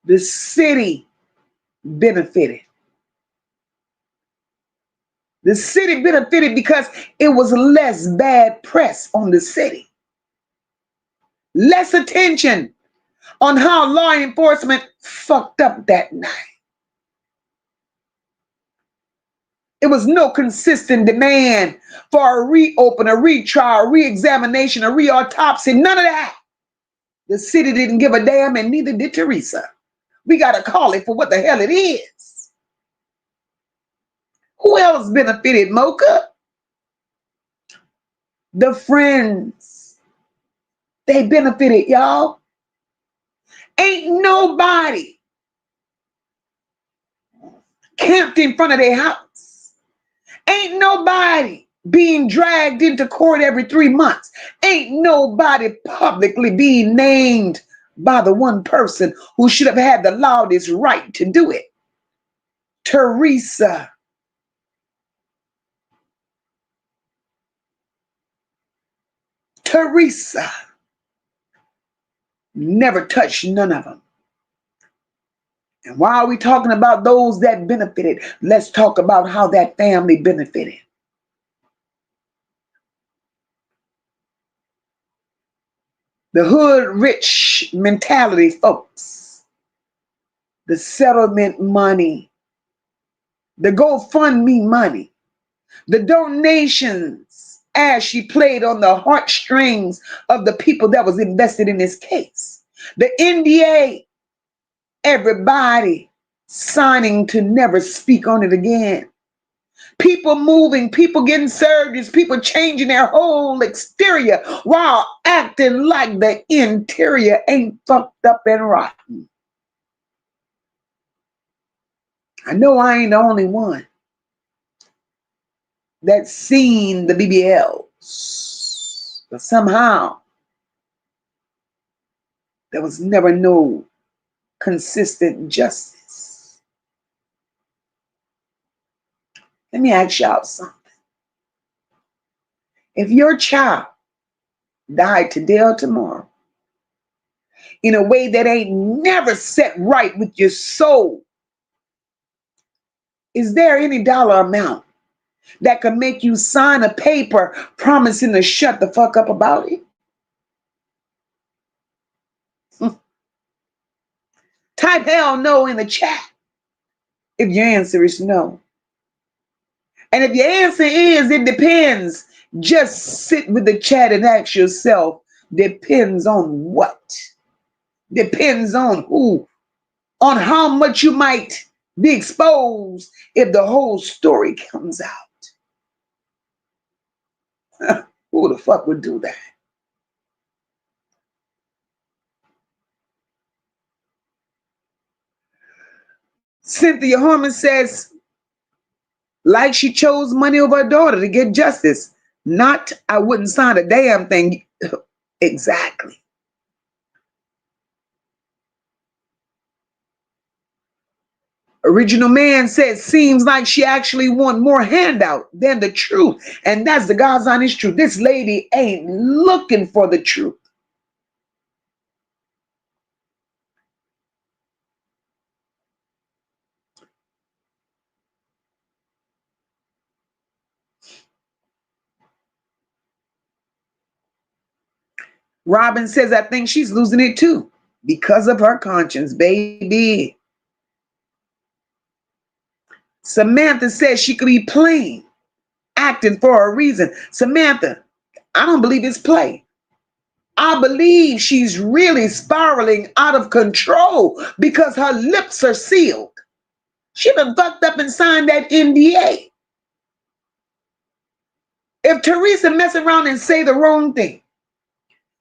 The city benefited. The city benefited because it was less bad press on the city. Less attention on how law enforcement fucked up that night. It was no consistent demand for a reopen, a retrial, a re-examination, a re-autopsy, none of that. The city didn't give a damn, and neither did Teresa. We got to call it for what the hell it is. Who else benefited, MOCA? The friends. They benefited, y'all. Ain't nobody camped in front of their house. Ain't nobody being dragged into court every 3 months. Ain't nobody publicly being named by the one person who should have had the loudest right to do it. Teresa. Teresa never touched none of them. And while we're talking about those that benefited, let's talk about how that family benefited. The hood rich mentality, folks. The settlement money. The GoFundMe money. The donations, as she played on the heartstrings of the people that was invested in this case. The NDA, everybody signing to never speak on it again. People moving, people getting surgeries, people changing their whole exterior while acting like the interior ain't fucked up and rotten. I know I ain't the only one that's seen the BBLs, but somehow there was never no consistent justice. Let me ask y'all something. If your child died today or tomorrow, in a way that ain't never set right with your soul, is there any dollar amount that could make you sign a paper promising to shut the fuck up about it? Type hell no in the chat if your answer is no. And if your answer is it depends, just sit with the chat and ask yourself, depends on what? Depends on who? On how much you might be exposed if the whole story comes out. Who the fuck would do that? Cynthia Harmon says, like she chose money over her daughter to get justice. Not, I wouldn't sign a damn thing. Exactly. Original Man says, seems like she actually want more handout than the truth. And that's the God's honest truth. This lady ain't looking for the truth. Robin says, I think she's losing it too because of her conscience, baby. Samantha says she could be playing, acting for a reason. Samantha, I don't believe it's play. I believe she's really spiraling out of control because her lips are sealed. She done fucked up and signed that NDA. If Teresa mess around and say the wrong thing,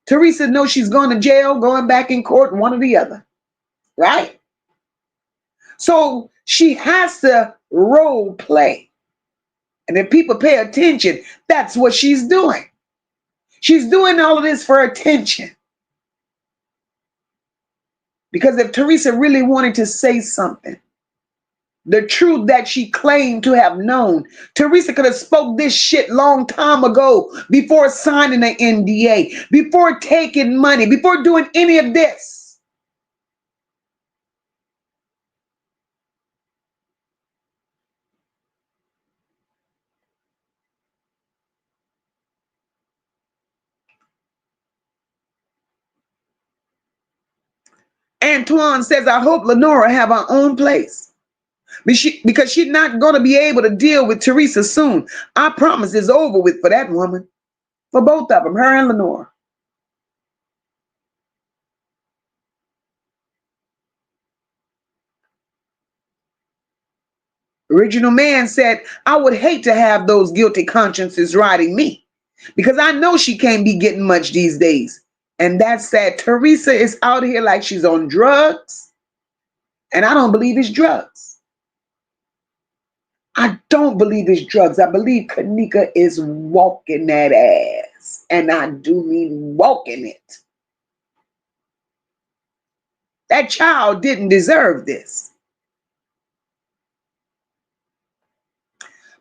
Teresa knows she's going to jail, going back in court, one or the other, right? So she has to role play. And if people pay attention, that's what she's doing. She's doing all of this for attention. Because if Teresa really wanted to say something, the truth that she claimed to have known, Teresa could have spoke this shit long time ago before signing an NDA, before taking money, before doing any of this. Antoine says, I hope Lenora have her own place. Because she's not going to be able to deal with Teresa soon. I promise it's over with for that woman. For both of them, her and Lenora. Original Man said, I would hate to have those guilty consciences riding me because I know she can't be getting much these days. And that's sad. Teresa is out here like she's on drugs. And I don't believe it's drugs. I don't believe it's drugs. I believe Kenneka is walking that ass. And I do mean walking it. That child didn't deserve this.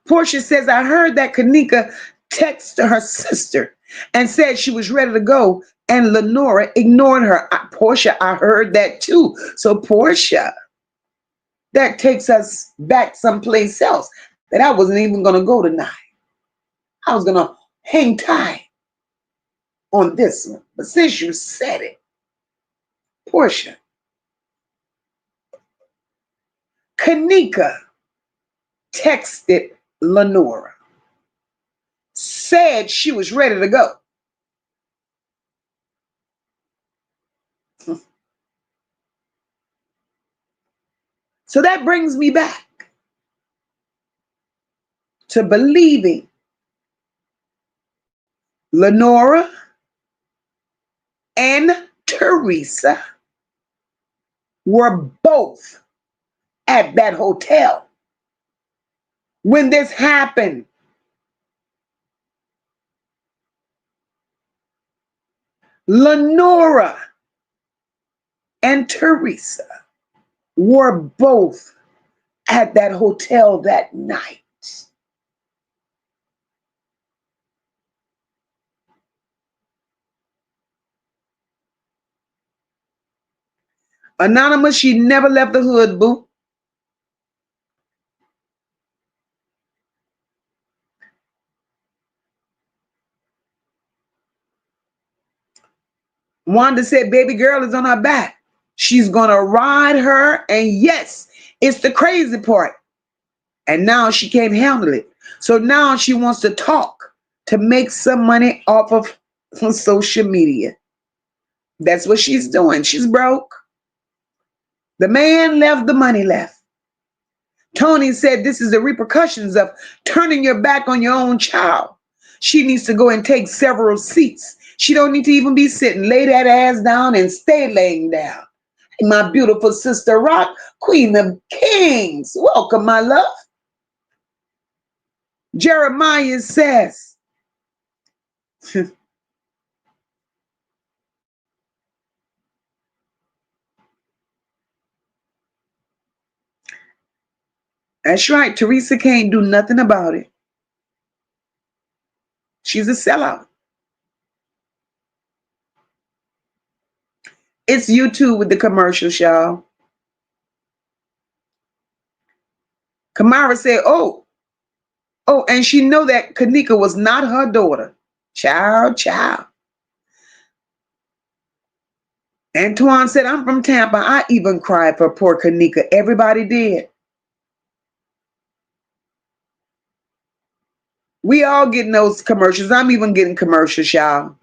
Portia says, I heard that Kenneka texted her sister and said she was ready to go, and Lenora ignored her. Portia, I heard that too. So Portia, that takes us back someplace else that I wasn't even going to go tonight. I was going to hang tight on this one. But since you said it, Portia, Kenneka texted Lenora, said she was ready to go. So that brings me back to believing Lenora and Teresa were both at that hotel when this happened. Lenora and Teresa were both at that hotel that night. Anonymous, she never left the hood, boo. Wanda said, baby girl is on her back. She's going to ride her. And yes, it's the crazy part. And now she can't handle it. So now she wants to talk to make some money off of social media. That's what she's doing. She's broke. The man left, the money left. Tony said this is the repercussions of turning your back on your own child. She needs to go and take several seats. She don't need to even be sitting. Lay that ass down and stay laying down. My beautiful sister Rock, Queen of Kings. Welcome, my love. Jeremiah says, that's right, Teresa can't do nothing about it. She's a sellout. It's YouTube with the commercials, y'all. Kamara said, oh, and she know that Kenneka was not her daughter. Child. Antoine said, I'm from Tampa. I even cried for poor Kenneka. Everybody did. We all getting those commercials. I'm even getting commercials, y'all.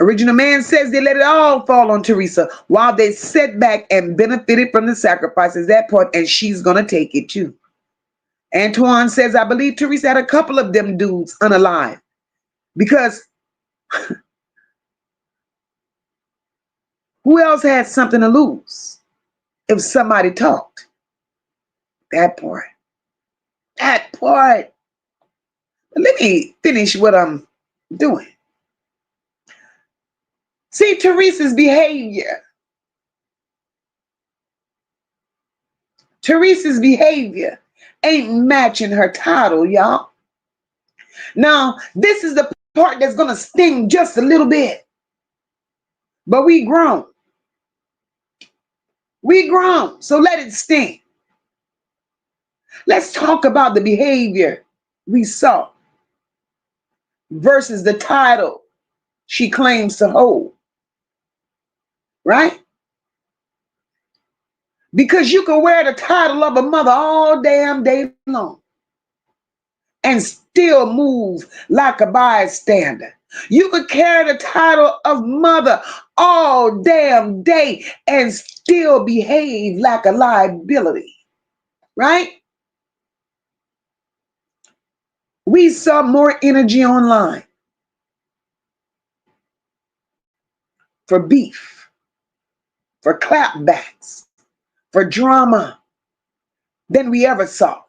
Original Man says they let it all fall on Teresa while they sat back and benefited from the sacrifices, that part, and she's going to take it too. Antoine says, I believe Teresa had a couple of them dudes unalive because who else had something to lose if somebody talked? That part. But let me finish what I'm doing. See, Teresa's behavior. Ain't matching her title, y'all. Now, this is the part that's going to sting just a little bit. But we grown. So let it sting. Let's talk about the behavior we saw versus the title she claims to hold. Right? Because you can wear the title of a mother all damn day long and still move like a bystander. You could carry the title of mother all damn day and still behave like a liability. Right? We saw more energy online for beef, for clapbacks, for drama than we ever saw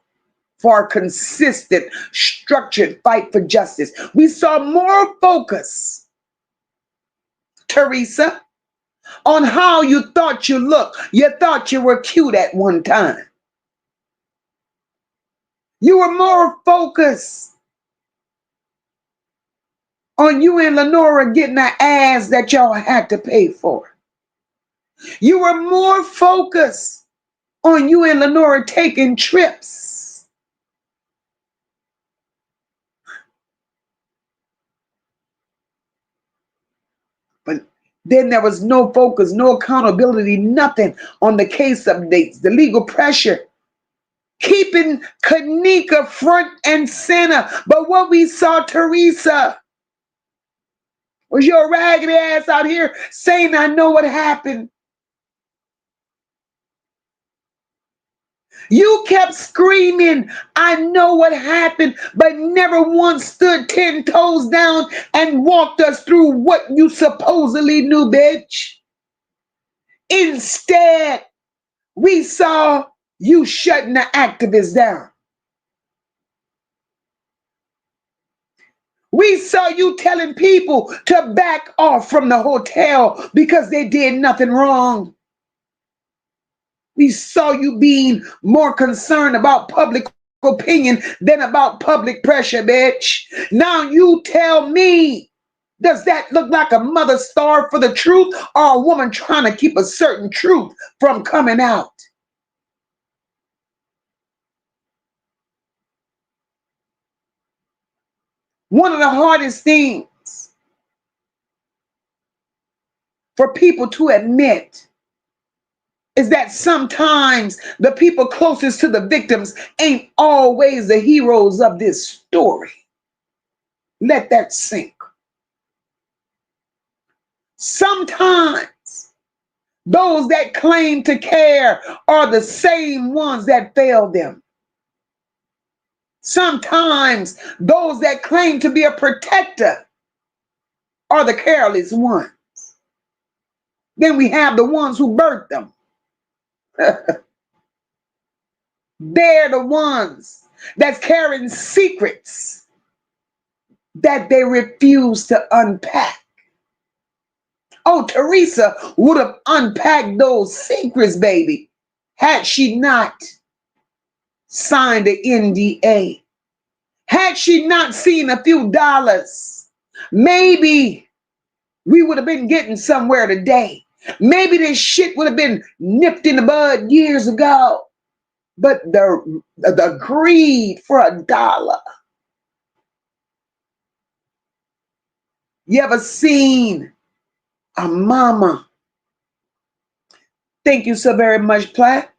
for a consistent, structured fight for justice. We saw more focus, Teresa, on how you thought you looked. You thought you were cute at one time. You were more focused on you and Lenora getting the ass that y'all had to pay for. You were more focused on you and Lenora taking trips. But then there was no focus, no accountability, nothing on the case updates, the legal pressure, keeping Kenneka front and center. But what we saw, Teresa, was your raggedy ass out here saying, I know what happened. You kept screaming, I know what happened, but never once stood 10 toes down and walked us through what you supposedly knew, bitch. Instead, we saw you shutting the activists down. We saw you telling people to back off from the hotel because they did nothing wrong. We saw you being more concerned about public opinion than about public pressure, bitch. Now you tell me, does that look like a mother starved for the truth or a woman trying to keep a certain truth from coming out? One of the hardest things for people to admit is that sometimes the people closest to the victims ain't always the heroes of this story. Let that sink. Sometimes those that claim to care are the same ones that failed them. Sometimes those that claim to be a protector are the careless ones. Then we have the ones who birthed them. They're the ones that's carrying secrets that they refuse to unpack. Oh, Teresa would have unpacked those secrets, baby, had she not signed the NDA. Had she not seen a few dollars, maybe we would have been getting somewhere today. Maybe this shit would have been nipped in the bud years ago. But the greed for a dollar. You ever seen a mama? Thank you so very much, Platt.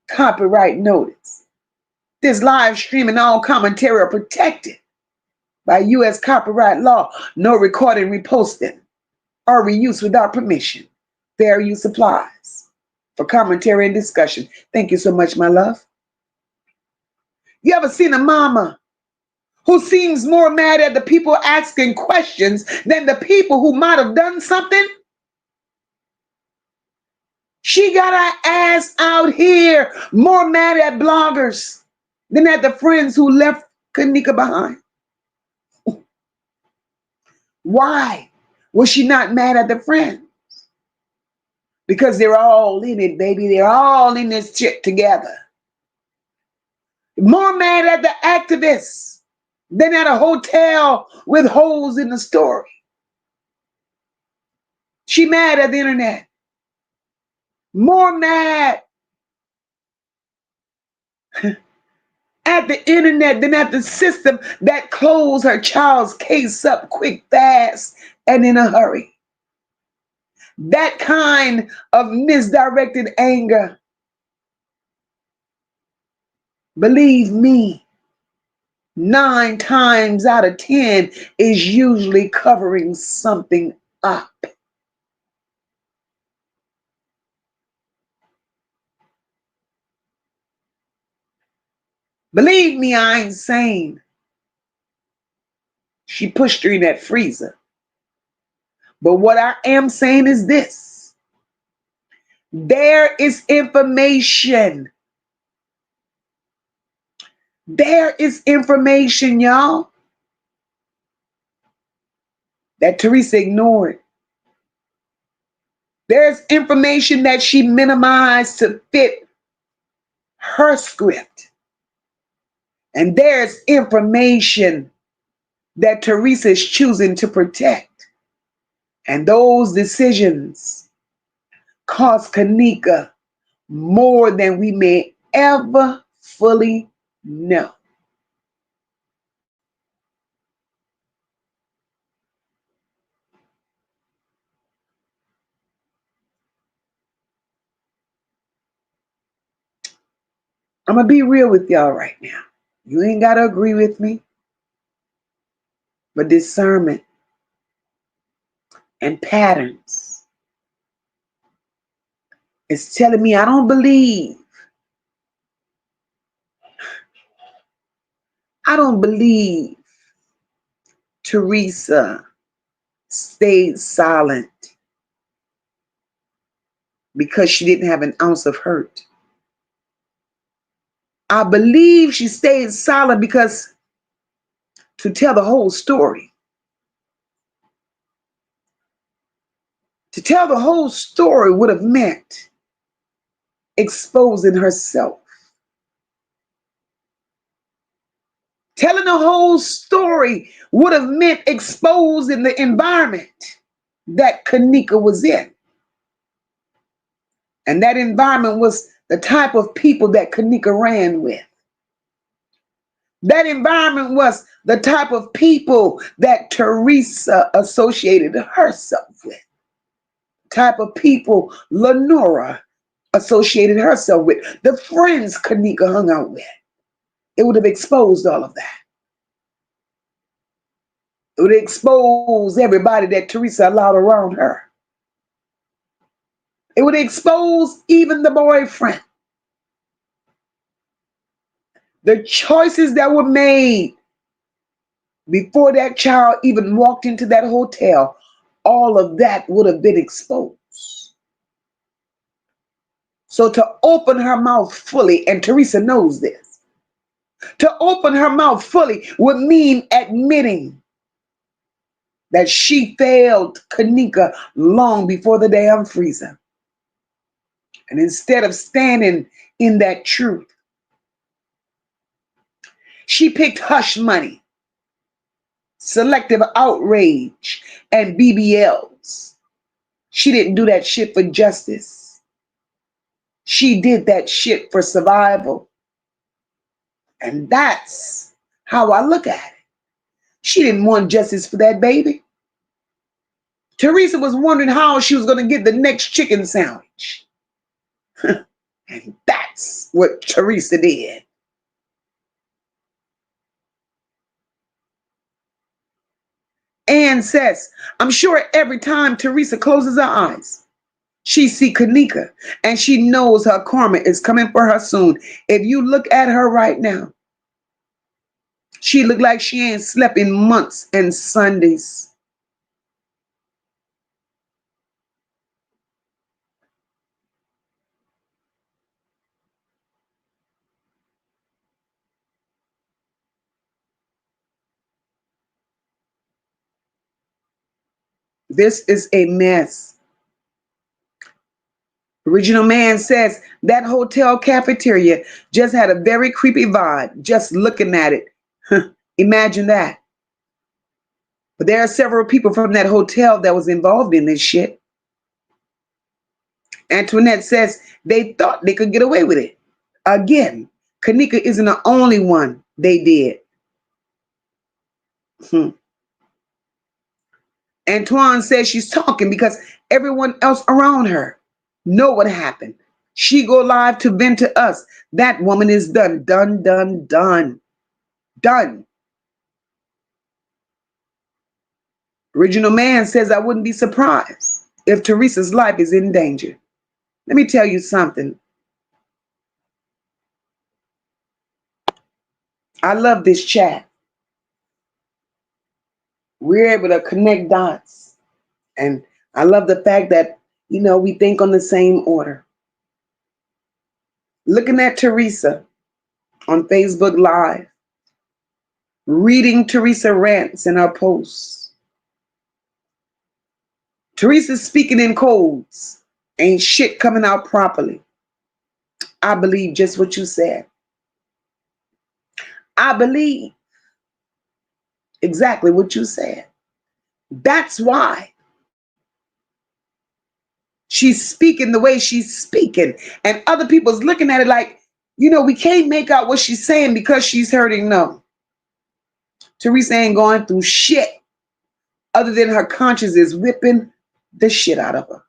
Copyright notice. This live stream and all commentary are protected by U.S. copyright law. No recording, reposting, or reuse without permission. Fair use applies. For commentary and discussion. Thank you so much, my love. You ever seen a mama who seems more mad at the people asking questions than the people who might have done something? She got her ass out here more mad at bloggers than at the friends who left Kenneka behind. Why was she not mad at the friends? Because they're all in it, baby. They're all in this shit together. More mad at the activists than at a hotel with holes in the story. She mad at the internet. More mad at the internet than at the system that closed her child's case up quick, fast, and in a hurry. That kind of misdirected anger, believe me, 9 times out of 10 is usually covering something up. Believe me, I ain't saying she pushed her in that freezer. But what I am saying is this. There is information. There is information, y'all, that Teresa ignored. There's information that she minimized to fit her script. And there's information that Teresa is choosing to protect. And those decisions cost Kenneka more than we may ever fully know. I'm going to be real with y'all right now. You ain't got to agree with me. But discernment and patterns is telling me I don't believe Teresa stayed silent because she didn't have an ounce of hurt. I believe she stayed silent because to tell the whole story. To tell the whole story would have meant exposing herself. Telling the whole story would have meant exposing the environment that Kenneka was in. And that environment was the type of people that Kenneka ran with. That environment was the type of people that Teresa associated herself with. Type of people Lenora associated herself with. The friends Kenneka hung out with. It would have exposed all of that. It would expose everybody that Teresa allowed around her. It would expose even the boyfriend. The choices that were made before that child even walked into that hotel, all of that would have been exposed. So to open her mouth fully, and Teresa knows this, to open her mouth fully would mean admitting that she failed Kenneka long before the damn freezer. And instead of standing in that truth, she picked hush money, selective outrage, and BBLs. She didn't do that shit for justice. She did that shit for survival. And that's how I look at it. She didn't want justice for that baby. Teresa was wondering how she was going to get the next chicken sandwich. And that's what Teresa did. Ann says, I'm sure every time Teresa closes her eyes, she sees Kenneka and she knows her karma is coming for her soon. If you look at her right now, she look like she ain't slept in months and Sundays. This is a mess. Original Man says that hotel cafeteria just had a very creepy vibe just looking at it. Imagine that. But there are several people from that hotel that was involved in this shit. Antoinette says they thought they could get away with it. Again, Kenneka isn't the only one they did. Antoine says she's talking because everyone else around her know what happened. She go live to vent to us. That woman is done. Done, done, done. Done. Original Man says I wouldn't be surprised if Teresa's life is in danger. Let me tell you something. I love this chat. We're able to connect dots. And I love the fact that, we think on the same order. Looking at Teresa on Facebook Live, reading Teresa rants in her posts. Teresa speaking in codes. Ain't shit coming out properly. I believe just what you said. I believe exactly what you said. That's why she's speaking the way she's speaking. And other people's looking at it like, we can't make out what she's saying because she's hurting. No. Teresa ain't going through shit other than her conscience is whipping the shit out of her.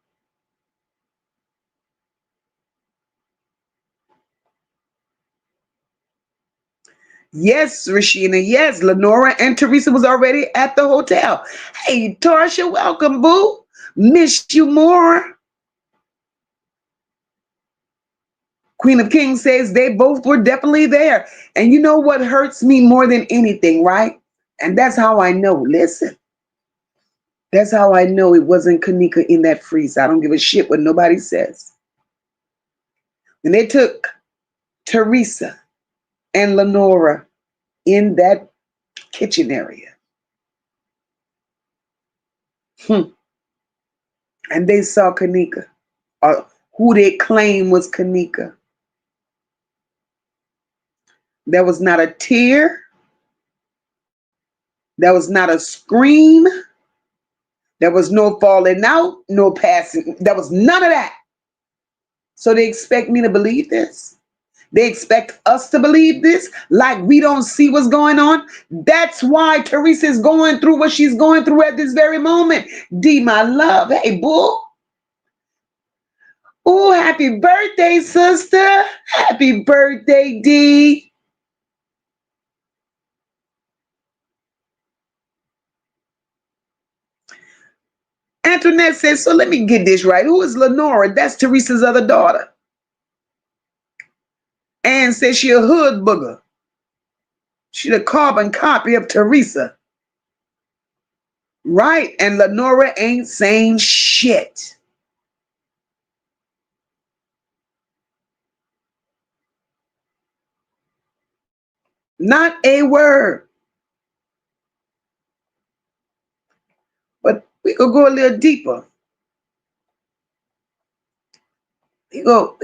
Yes, Rashina. Yes, Lenora and Teresa was already at the hotel. Hey, Tarsha, welcome, boo. Miss you more. Queen of Kings says they both were definitely there. And you know what hurts me more than anything, right? And that's how I know. Listen, that's how I know it wasn't Kenneka in that freezer. I don't give a shit what nobody says. When they took Teresa and Lenora in that kitchen area, and they saw Kenneka, or who they claim was Kenneka, there was not a tear There was not a scream. There was no falling out, no passing. There was none of that. So they expect me to believe this? They expect us to believe this like we don't see what's going on? That's why Teresa is going through what she's going through at this very moment. D, my love. Hey, boo. Oh, happy birthday, sister. Happy birthday, D. Antoinette says, so let me get this right. Who is Lenora? That's Teresa's other daughter. Ann says she a hood booger. She the carbon copy of Teresa. Right? And Lenora ain't saying shit. Not a word. But we could go a little deeper. We go.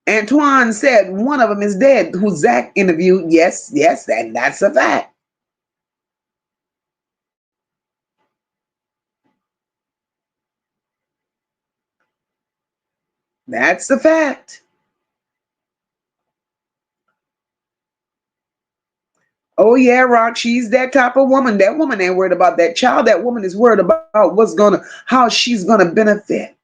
Antoine said one of them is dead, who Zach interviewed. Yes, and that's a fact. That's a fact. Oh yeah, Rock, she's that type of woman. That woman ain't worried about that child. That woman is worried about how she's gonna benefit.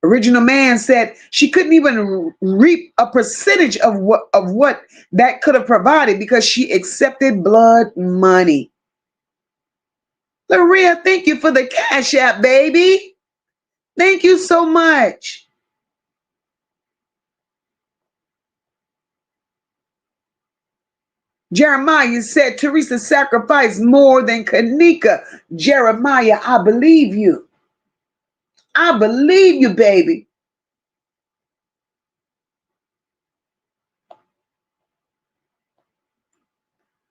Original Man said she couldn't even reap a percentage of what that could have provided because she accepted blood money. Laria, thank you for the Cash App, baby. Thank you so much. Jeremiah said Teresa sacrificed more than Kenneka. Jeremiah, I believe you. I believe you, baby.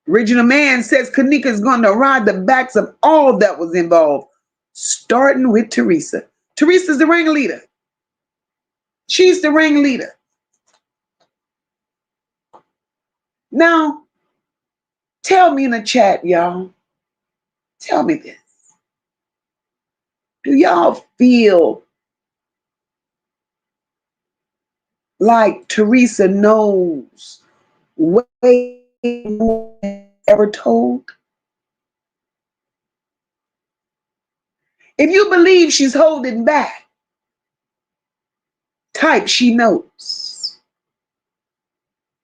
Original Man says Kenneka is going to ride the backs of all that was involved, starting with Teresa. Teresa's the ringleader. She's the ringleader. Now, tell me in the chat, y'all. Tell me this. Do y'all feel like Teresa knows way more than ever told? If you believe she's holding back, type she knows.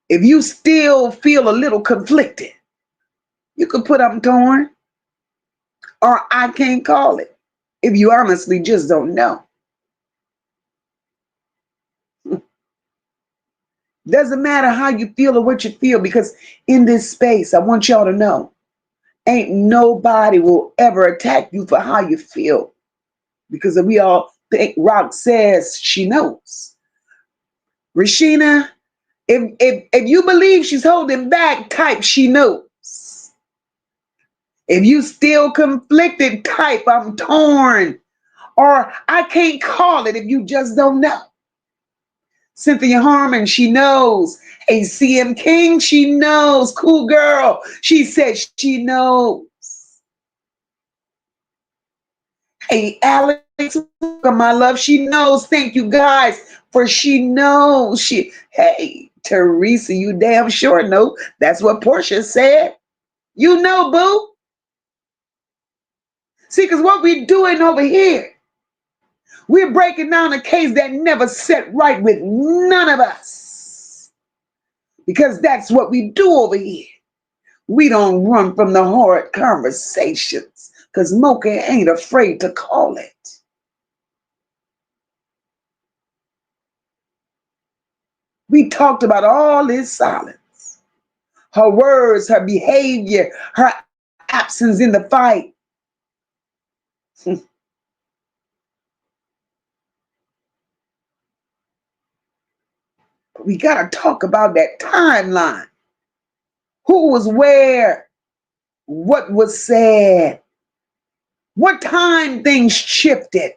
If you still feel a little conflicted, you could put I'm torn or I can't call it if you honestly just don't know. Doesn't matter how you feel or what you feel, because in this space, I want y'all to know, ain't nobody will ever attack you for how you feel, because we all think Rock says she knows. Rashina, if you believe she's holding back, type she knows. If you still conflicted, type I'm torn or I can't call it if you just don't know. Cynthia Harmon, she knows. Hey, CM King, she knows. Cool girl, she said she knows. Hey, Alex, my love, she knows. Thank you guys for she knows. Hey, Teresa, you damn sure know. That's what Portia said. You know, boo. See, because what we're doing over here, we're breaking down a case that never set right with none of us. Because that's what we do over here. We don't run from the hard conversations because MOCA ain't afraid to call it. We talked about all this silence, her words, her behavior, her absence in the fight. But we got to talk about that timeline. Who was where? What was said? What time things shifted?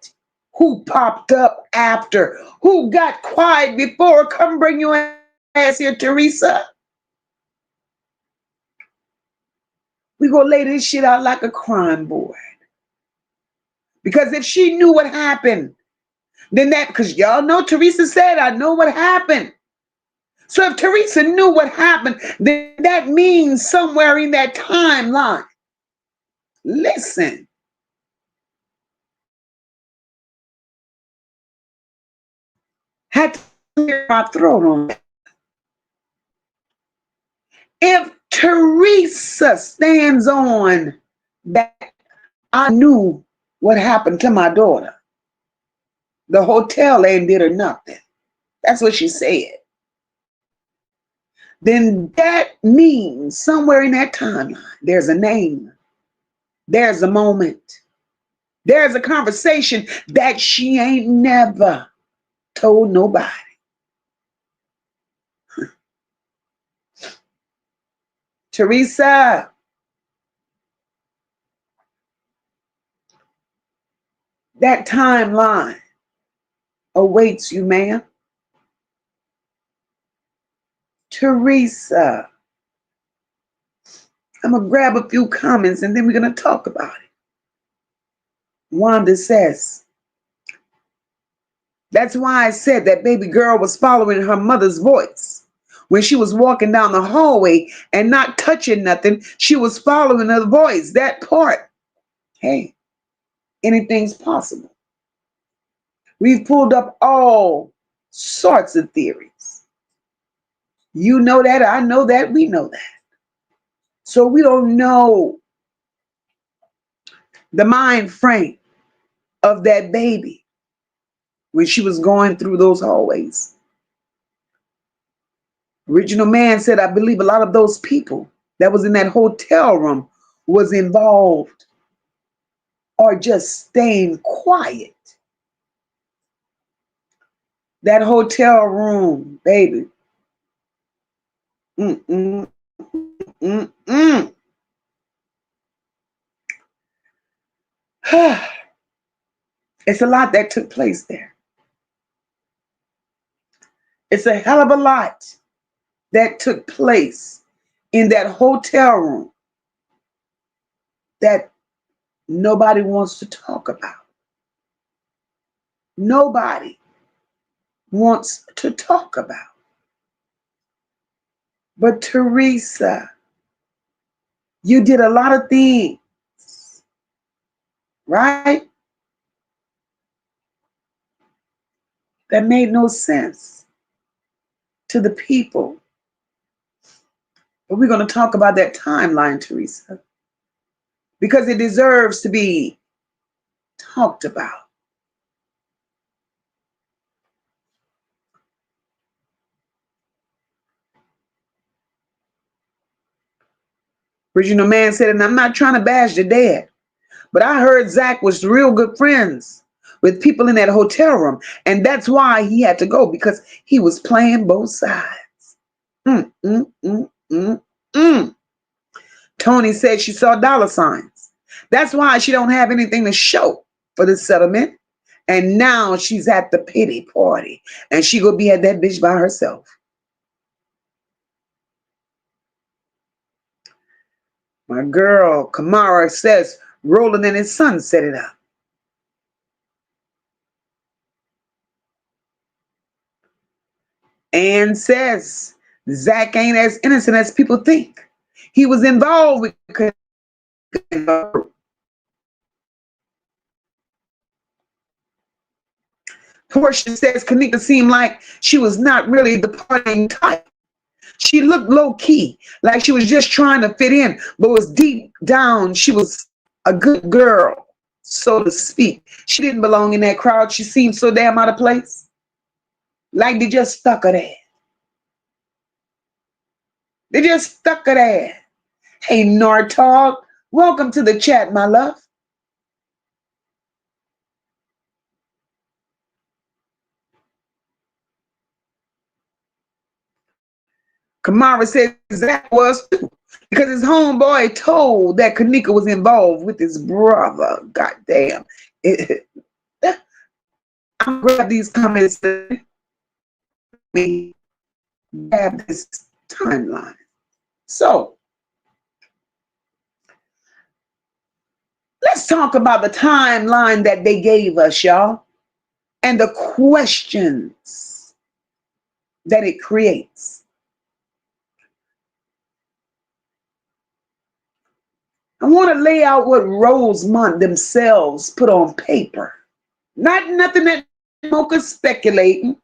Who popped up after? Who got quiet before? Come bring your ass here, Teresa. We gonna lay this shit out like a crime board. Because if she knew what happened, then that, because y'all know Teresa said, I know what happened. So if Teresa knew what happened, then that means somewhere in that timeline, listen, had to clear my throat on that. If Teresa stands on that, I knew what happened to my daughter. The hotel ain't did her nothing. That's what she said. Then that means somewhere in that timeline, there's a name, there's a moment, there's a conversation that she ain't never told nobody. Teresa, that timeline awaits you, ma'am. Teresa, I'm going to grab a few comments and then we're going to talk about it. Wanda says, that's why I said that baby girl was following her mother's voice. When she was walking down the hallway and not touching nothing, she was following her voice. That part, hey, anything's possible. We've pulled up all sorts of theories. You know that, I know that, we know that. So we don't know the mind frame of that baby when she was going through those hallways. Original Man said, I believe a lot of those people that was in that hotel room was involved or just staying quiet. That hotel room, baby. Mm-mm, mm-mm. It's a lot that took place there. It's a hell of a lot that took place in that hotel room that nobody wants to talk about. Nobody wants to talk about. But Teresa, you did a lot of things, right? That made no sense to the people. But we're going to talk about that timeline, Teresa, because it deserves to be talked about. Original Man said, and I'm not trying to bash the dead, but I heard Zach was real good friends with people in that hotel room. And that's why he had to go, because he was playing both sides. Mm, mm, mm, mm, mm. Tony said she saw dollar signs. That's why she don't have anything to show for the settlement. And now she's at the pity party. And she gonna be at that bitch by herself. My girl, Kamara says, Roland and his son set it up. Ann says, Zach ain't as innocent as people think. He was involved with Portia says Kenneka seemed like she was not really the partying type. She looked low key, like she was just trying to fit in, but was deep down, she was a good girl, so to speak. She didn't belong in that crowd. She seemed so damn out of place. Like they just stuck her there. They just stuck her there. Hey, Nartog, welcome to the chat, my love. Kamara says that was too, because his homeboy told that Kenneka was involved with his brother. God damn. I'm gonna grab these comments to me grab this timeline. So talk about the timeline that they gave us, y'all, and the questions that it creates. I want to lay out what Rosemont themselves put on paper. Not nothing that Mocha's speculating.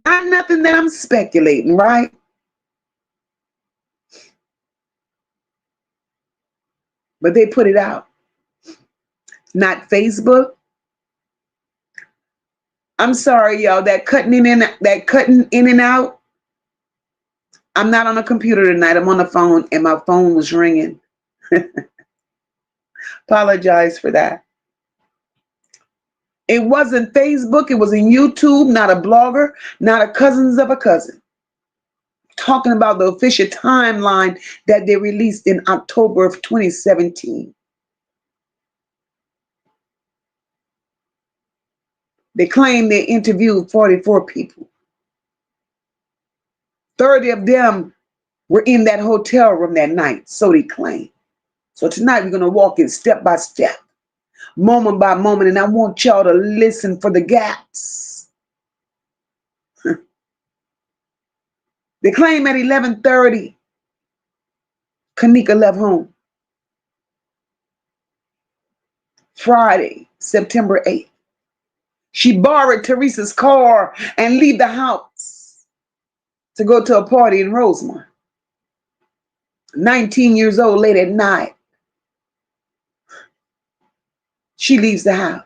Not nothing that I'm speculating, right? But they put it out. Not Facebook. I'm sorry, y'all. That cutting in and out. I'm not on a computer tonight. I'm on the phone, and my phone was ringing. Apologize for that. It wasn't Facebook. It was in YouTube. Not a blogger. Not a cousins of a cousin. Talking about the official timeline that they released in October of 2017. They claim they interviewed 44 people. 30 of them were in that hotel room that night, so they claim. So tonight we're going to walk in step by step, moment by moment, and I want y'all to listen for the gaps. They claim at 11:30, Kenneka left home. Friday, September 8th. She borrowed Teresa's car and leave the house to go to a party in Rosemont. 19 years old, late at night. She leaves the house.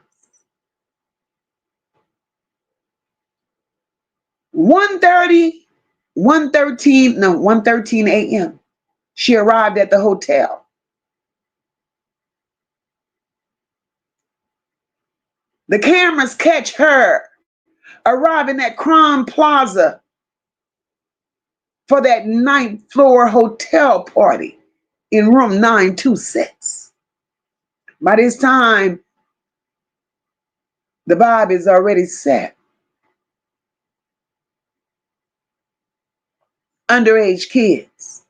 1:13 a.m. She arrived at the hotel. The cameras catch her arriving at Crown Plaza for that 9th floor hotel party in room 926. By this time, the vibe is already set. Underage kids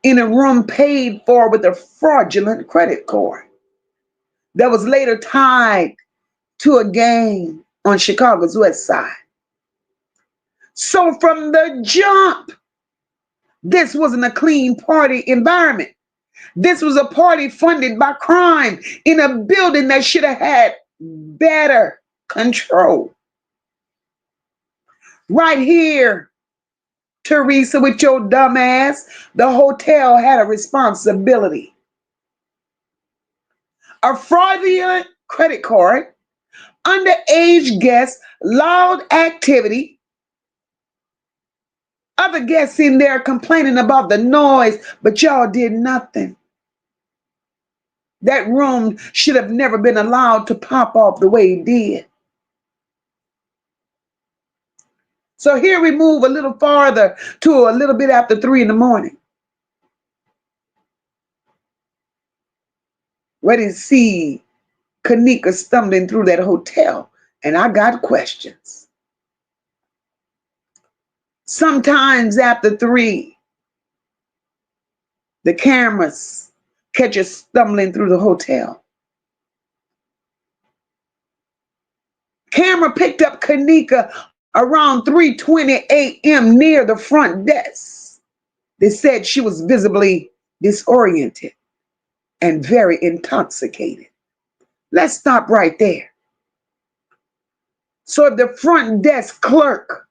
in a room paid for with a fraudulent credit card that was later tied to a gang on Chicago's west side. So from the jump, this wasn't a clean party environment. This was a party funded by crime in a building that should have had better control. Right here, Teresa, with your dumb ass, the hotel had a responsibility. A fraudulent credit card, underage guests, loud activity, other guests in there complaining about the noise, but y'all did nothing. That room should have never been allowed to pop off the way it did. So here we move a little farther to a little bit after 3 in the morning. Ready to see Kenneka stumbling through that hotel. And I got questions. Sometimes after 3, the cameras catch us stumbling through the hotel. Camera picked up Kenneka around 3:20 a.m. near the front desk. They said she was visibly disoriented and very intoxicated. Let's stop right there. So if the front desk clerk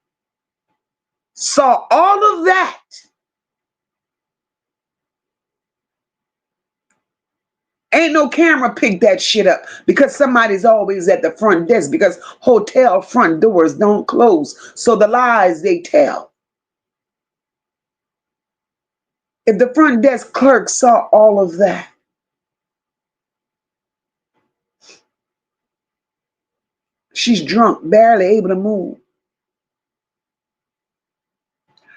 saw all of that, ain't no camera picked that shit up, because somebody's always at the front desk, because hotel front doors don't close. So the lies they tell. If the front desk clerk saw all of that, she's drunk, barely able to move.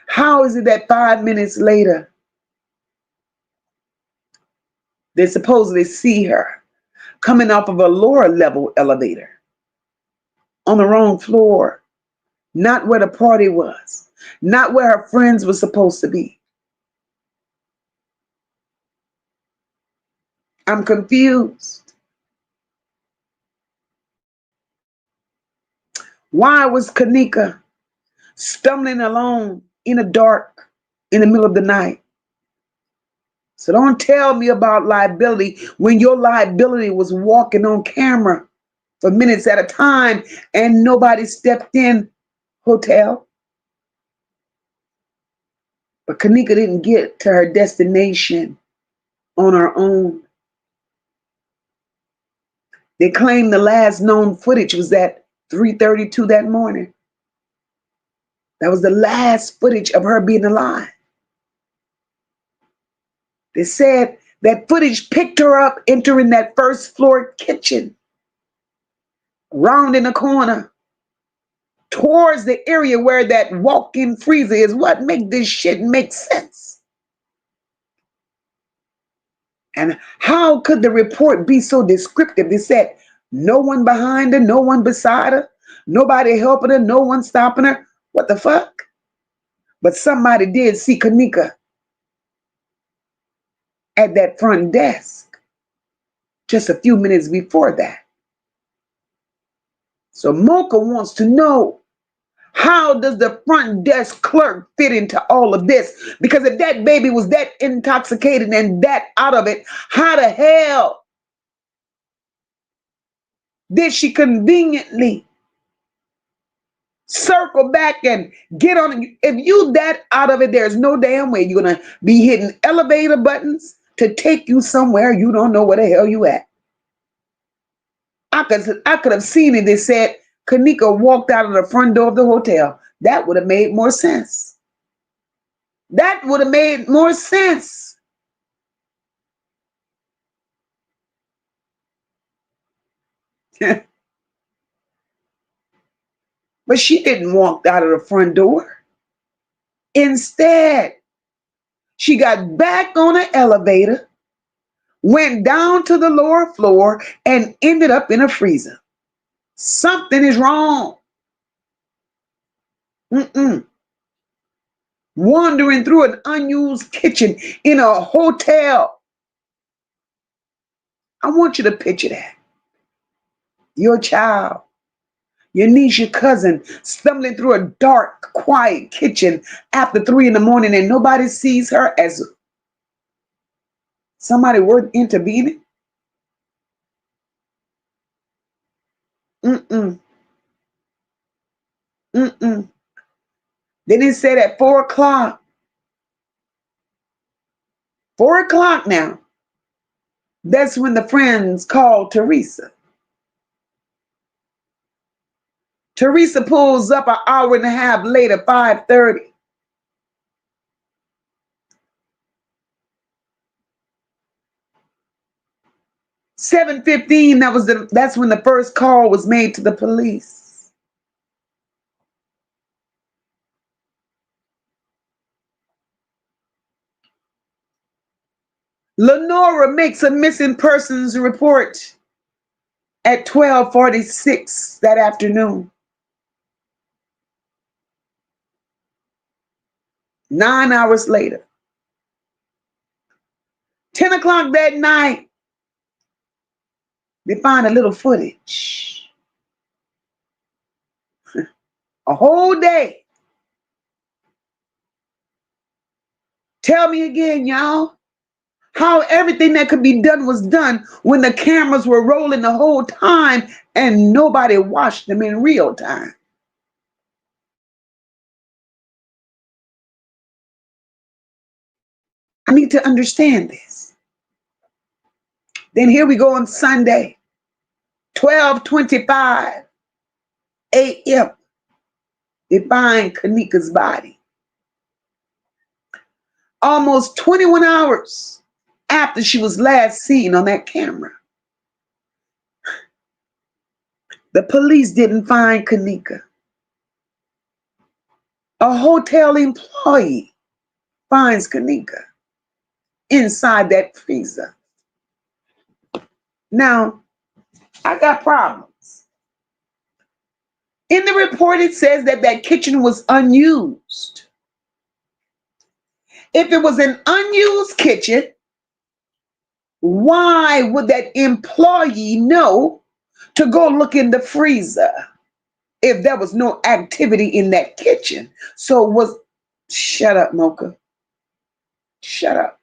How is it that 5 minutes later, they supposedly see her coming off of a lower level elevator on the wrong floor, not where the party was, not where her friends were supposed to be? I'm confused. Why was Kenneka stumbling alone in the dark in the middle of the night? So don't tell me about liability when your liability was walking on camera for minutes at a time and nobody stepped in, hotel. But Kenneka didn't get to her destination on her own. They claim the last known footage was at 3:32 that morning. That was the last footage of her being alive. They said that footage picked her up entering that first floor kitchen, round in the corner, towards the area where that walk-in freezer is. What make this shit make sense? And how could the report be so descriptive? They said no one behind her, no one beside her, nobody helping her, no one stopping her. What the fuck? But somebody did see Kenneka at that front desk just a few minutes before that. So MOCA wants to know, how does the front desk clerk fit into all of this? Because if that baby was that intoxicated and that out of it, how the hell did she conveniently circle back and get on? If you that out of it, there's no damn way you're going to be hitting elevator buttons to take you somewhere you don't know where the hell you at. I could have seen it. They said Kenneka walked out of the front door of the hotel. That would have made more sense. That would have made more sense. But she didn't walk out of the front door. Instead, she got back on an elevator, went down to the lower floor, and ended up in a freezer. Something is wrong. Wandering through an unused kitchen in a hotel. I want you to picture that. Your child, your niece, your cousin, stumbling through a dark, quiet kitchen after 3 in the morning and nobody sees her as somebody worth intervening. Then it said at 4 o'clock. 4 o'clock now. That's when the friends called Teresa. Teresa pulls up an hour and a half later, 5:30. (7:15), that's when the first call was made to the police. Lenora makes a missing persons report at 12:46 that afternoon. 9 hours later. 10 o'clock that night, they find a little footage. A whole day. Tell me again, y'all, how everything that could be done was done when the cameras were rolling the whole time and nobody watched them in real time. I need to understand this. Then here we go on Sunday, 12:25 a.m. They find Kenneka's body. Almost 21 hours after she was last seen on that camera. The police didn't find Kenneka. A hotel employee finds Kenneka inside that freezer. Now, I got problems. In the report, it says that that kitchen was unused. If it was an unused kitchen, Why would that employee know to go look in the freezer if there was no activity in that kitchen? So was, shut up, Mocha. Shut up.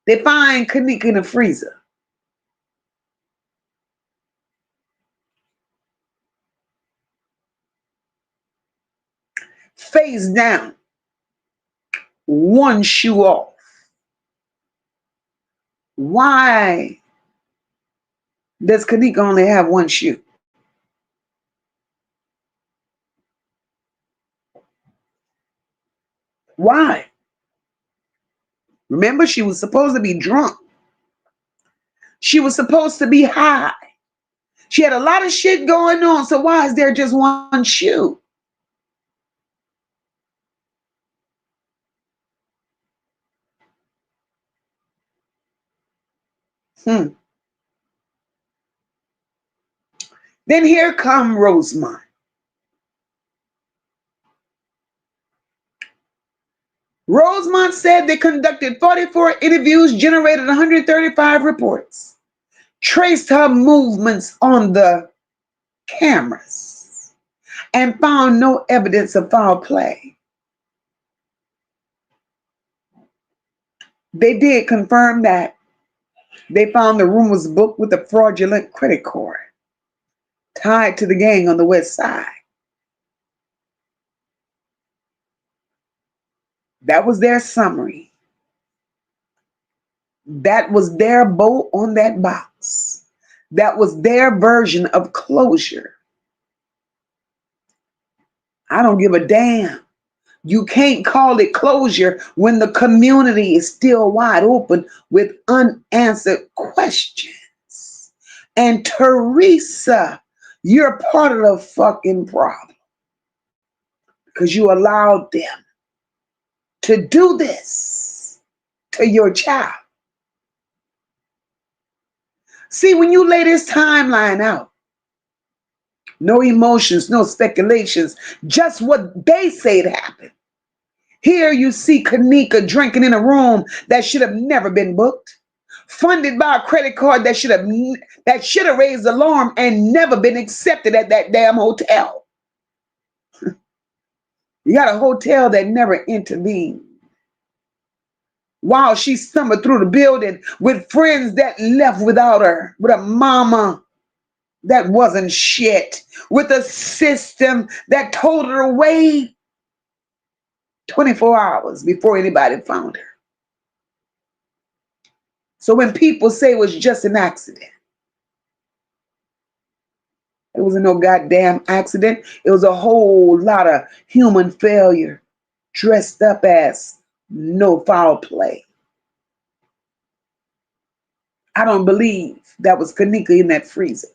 They find Kenneka in the freezer. Face down, one shoe off. Why does Kenneka only have one shoe? Why? Remember, she was supposed to be drunk. She was supposed to be high. She had a lot of shit going on. So why is there just one shoe? Then here come Rosemont. Rosemont said they conducted 44 interviews, generated 135 reports, traced her movements on the cameras, and found no evidence of foul play. They did confirm that they found the room was booked with a fraudulent credit card tied to the gang on the west side. That was their summary. That was their bow on that box. That was their version of closure. I don't give a damn. You can't call it closure when the community is still wide open with unanswered questions. And Teresa, you're part of the fucking problem because you allowed them to do this to your child. See, when you lay this timeline out, no emotions, no speculations, just what they say it happened. Here you see Kenneka drinking in a room that should have never been booked, funded by a credit card that should have raised the alarm and never been accepted at that damn hotel. You got a hotel that never intervened. While she stumbled through the building with friends that left without her, with a mama that wasn't shit, with a system that told her away 24 hours before anybody found her. So when people say it was just an accident, it wasn't no goddamn accident. It was a whole lot of human failure dressed up as no foul play. I don't believe that was Kenneka in that freezer.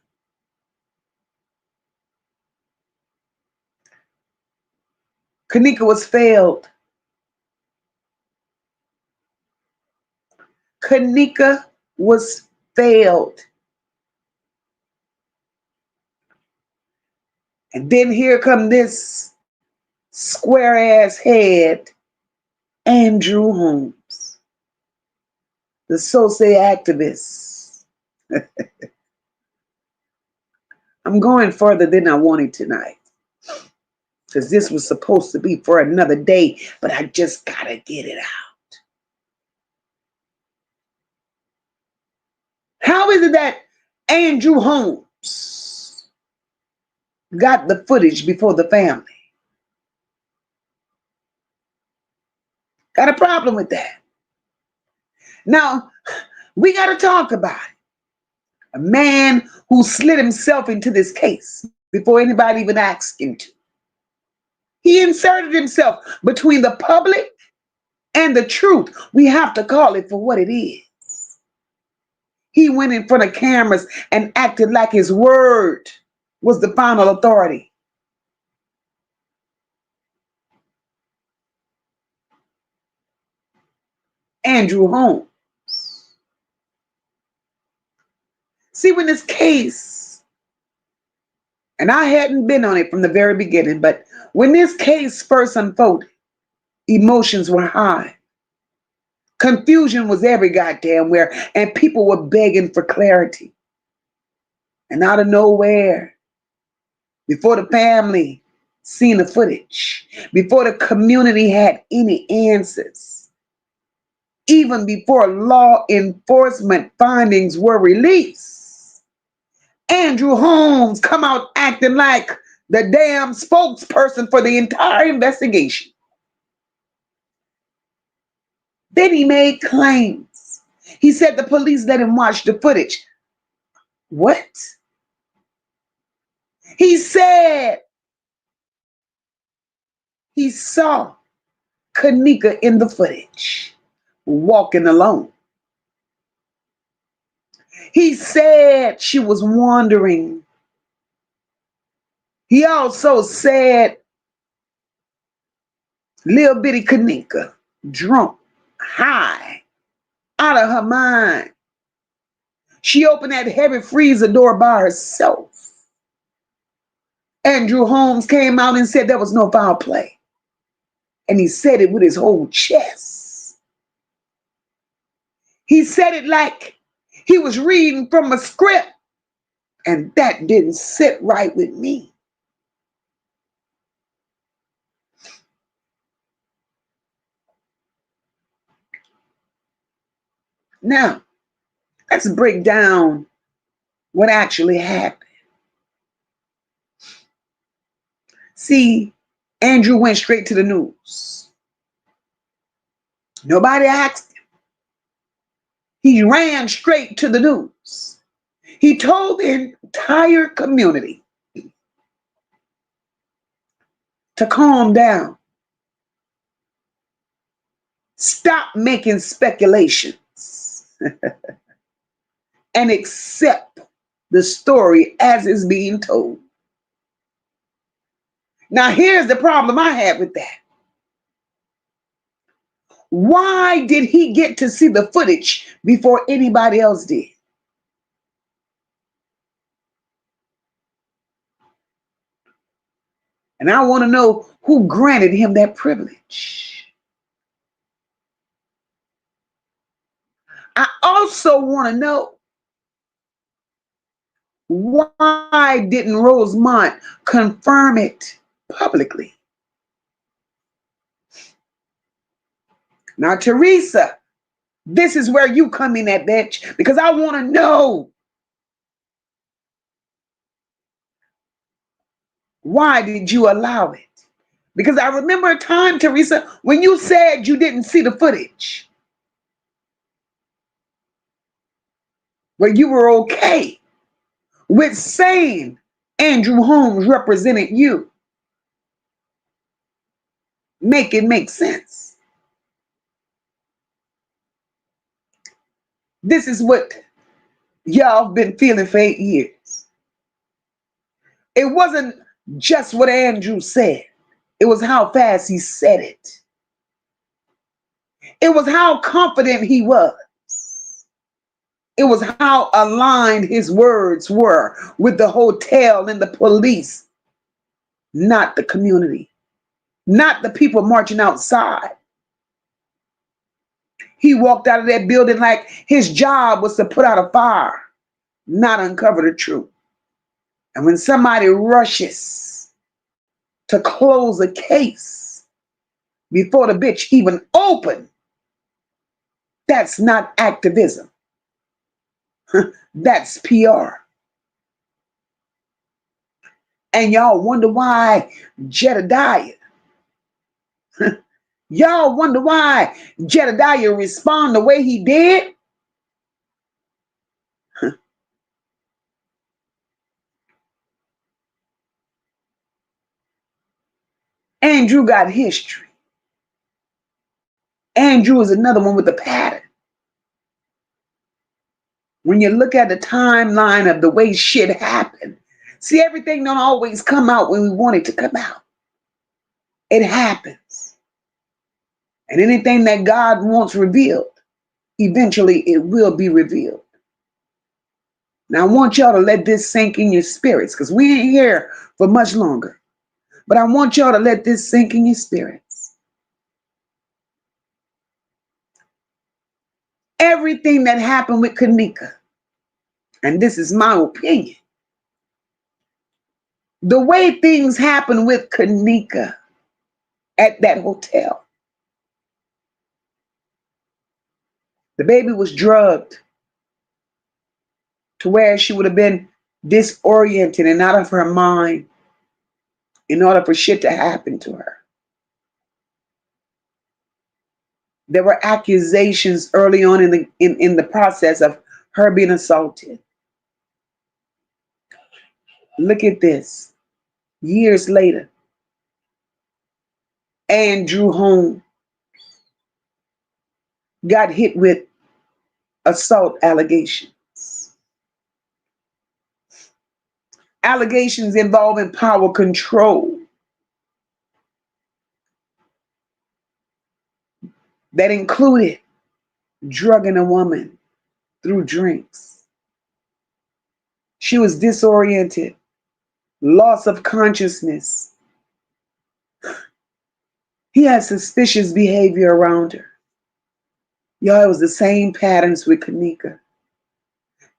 Kenneka was failed. Kenneka was failed. And then here come this square ass head, Andrew Holmes, the social activist. I'm going further than I wanted tonight, because this was supposed to be for another day, but I just gotta get it out. How is it that Andrew Holmes got the footage before the family? Got a problem with that. Now, we got to talk about it. A man who slid himself into this case before anybody even asked him to. He inserted himself between the public and the truth. We have to call it for what it is. He went in front of cameras and acted like his word was the final authority. Andrew Holmes. See, when this case, and I hadn't been on it from the very beginning, but when this case first unfolded, emotions were high. Confusion was every goddamn where, and people were begging for clarity. And out of nowhere, before the family seen the footage, before the community had any answers, even before law enforcement findings were released, Andrew Holmes come out acting like the damn spokesperson for the entire investigation. Then he made claims. He said the police let him watch the footage. What? He said he saw Kenneka in the footage, walking alone. He said she was wandering. He also said little bitty Kenneka, drunk, high, out of her mind. She opened that heavy freezer door by herself. Andrew Holmes came out and said there was no foul play. And he said it with his whole chest. He said it like he was reading from a script. And that didn't sit right with me. Now, let's break down what actually happened. See, Andrew went straight to the news. Nobody asked him. He ran straight to the news. He told the entire community to calm down. Stop making speculations and accept the story as it's being told. Now, here's the problem I had with that. Why did he get to see the footage before anybody else did? And I want to know who granted him that privilege. I also want to know, why didn't Rosemont confirm it publicly? Now, Teresa, this is where you come in at, bitch, because I want to know, why did you allow it? Because I remember a time, Teresa, when you said you didn't see the footage, but you were okay with saying Andrew Holmes represented you. Make it make sense. This is what y'all been feeling for 8 years. It wasn't just what Andrew said. It was how fast he said it. It was how confident he was. It was how aligned his words were with the hotel and the police, not the community, not the people marching outside. He walked out of that building like his job was to put out a fire, not uncover the truth. And when somebody rushes to close a case before the bitch even opened, that's not activism. That's PR. And y'all wonder why Jedediah, y'all wonder why Jedediah respond the way he did? Andrew got history. Andrew is another one with a pattern. When you look at the timeline of the way shit happened, see, everything don't always come out when we want it to come out. It happens. And anything that God wants revealed, eventually it will be revealed. Now, I want y'all to let this sink in your spirits, because we ain't here for much longer. But I want y'all to let this sink in your spirits. Everything that happened with Kenneka, and this is my opinion, the way things happened with Kenneka at that hotel, the baby was drugged to where she would have been disoriented and out of her mind in order for shit to happen to her. There were accusations early on in the process of her being assaulted. Look at this. Years later, Andrew Holmes got hit with assault allegations. Allegations involving power control that included drugging a woman through drinks. She was disoriented, loss of consciousness. He had suspicious behavior around her. Y'all, it was the same patterns with Kenneka.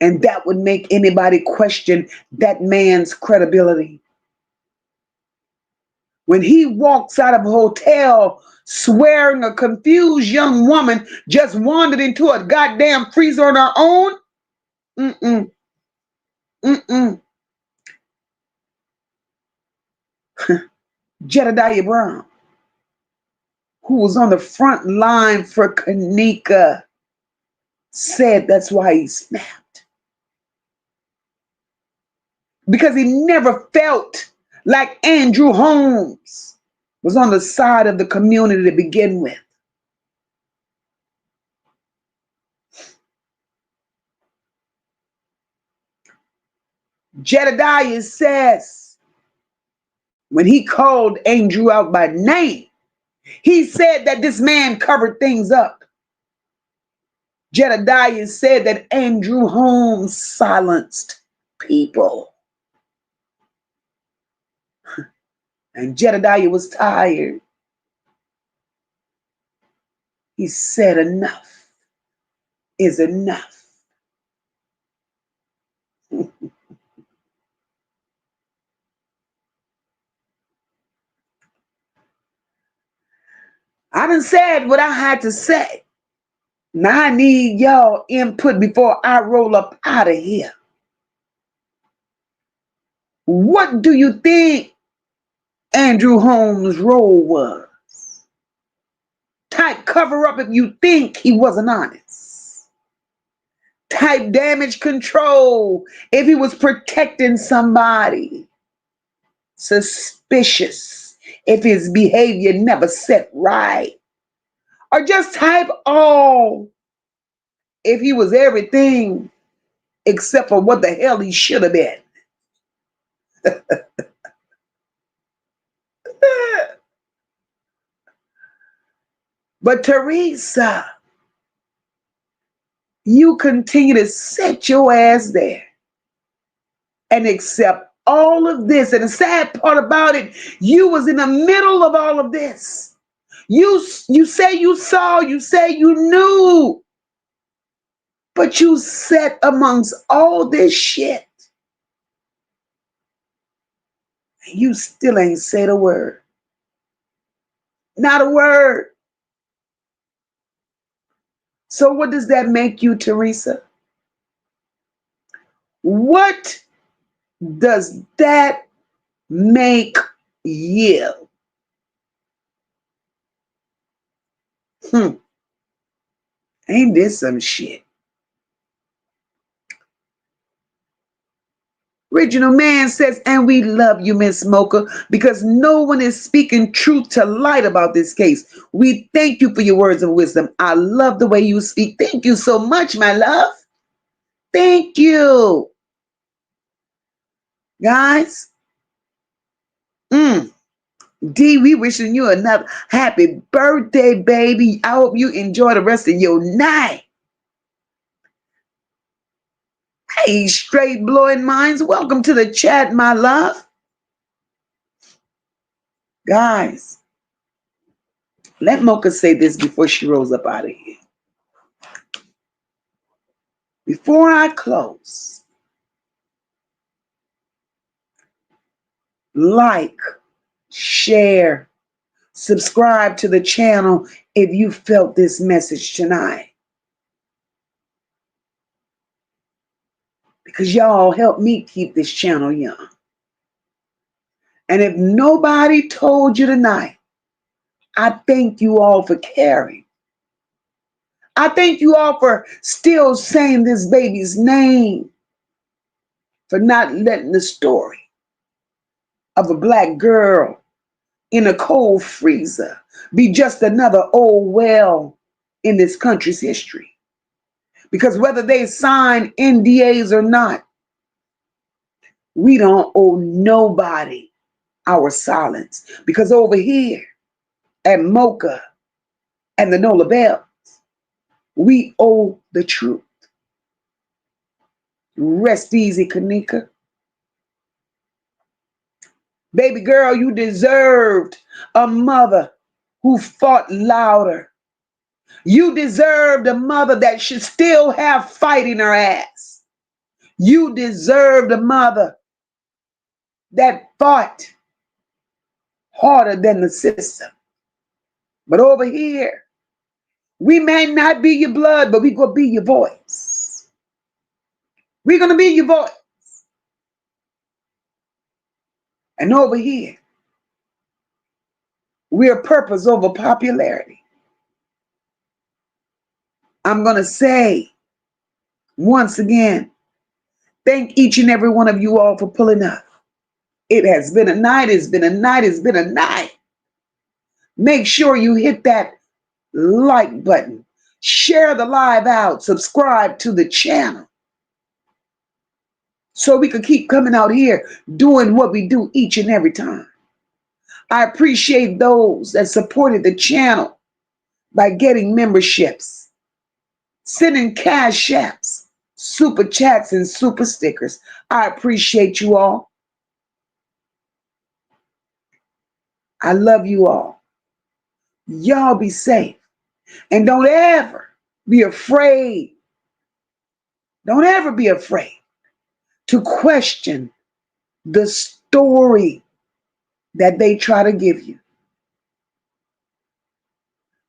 And that would make anybody question that man's credibility. When he walks out of a hotel swearing a confused young woman just wandered into a goddamn freezer on her own, mm-mm, mm-mm. Jedediah Brown, who was on the front line for Kenneka, said that's why he snapped. Because he never felt like Andrew Holmes was on the side of the community to begin with. Jedediah says when he called Andrew out by name, he said that this man covered things up. Jedediah said that Andrew Holmes silenced people. And Jedediah was tired. He said enough is enough. I done said what I had to say. Now I need y'all input before I roll up out of here. What do you think Andrew Holmes' role was? Type cover up if you think he wasn't honest. Type damage control if he was protecting somebody. Suspicious if his behavior never set right. Or just type all if he was everything except for what the hell he should have been. But Teresa, you continue to sit your ass there and accept all of this. And the sad part about it, you was in the middle of all of this. You say you saw, you say you knew, but you sat amongst all this shit. And you still ain't said a word. Not a word. So what does that make you, Teresa? What does that make you? Ain't this some shit? Original Man says, and we love you, Miss Mocha, because no one is speaking truth to light about this case. We thank you for your words of wisdom. I love the way you speak. Thank you so much, my love. Thank you. Guys, D, we wishing you another happy birthday, baby. I hope you enjoy the rest of your night. Hey, straight blowing minds, welcome to the chat, my love. Guys, let Mocha say this before she rolls up out of here. Before I close, like, share, subscribe to the channel if you felt this message tonight. Because y'all help me keep this channel young. And if nobody told you tonight, I thank you all for caring. I thank you all for still saying this baby's name, for not letting the story of a black girl in a cold freezer be just another old well in this country's history. Because whether they sign NDAs or not, we don't owe nobody our silence. Because over here at MOCA and the NOLA Bells, we owe the truth. Rest easy, Kenneka. Baby girl, you deserved a mother who fought louder. You deserved a mother that should still have fight in her ass. You deserved a mother that fought harder than the system. But over here, we may not be your blood, but we're going to be your voice. We're going to be your voice. And over here, we're purpose over popularity. I'm going to say, once again, thank each and every one of you all for pulling up. It has been a night, it's been a night, it's been a night. Make sure you hit that like button. Share the live out. Subscribe to the channel. So we can keep coming out here doing what we do each and every time. I appreciate those that supported the channel by getting memberships, sending cash apps, super chats, and super stickers. I appreciate you all. I love you all. Y'all be safe. And don't ever be afraid. Don't ever be afraid to question the story that they try to give you.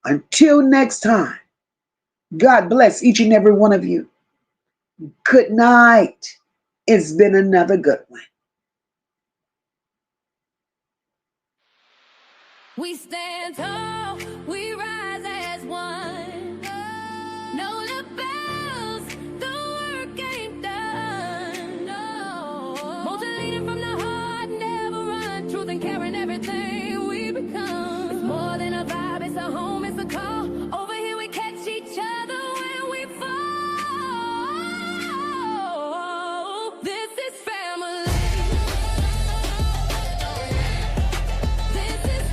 Until next time, God bless each and every one of you. Good night. It's been another good one. We stand tall, we rise as one. No bells, the work ain't done. No. Motivated from the heart, never run. Truth and caring, everything we become. It's more than a vibe, it's a home, it's a call. Over here we catch each other when we fall. This is family. This is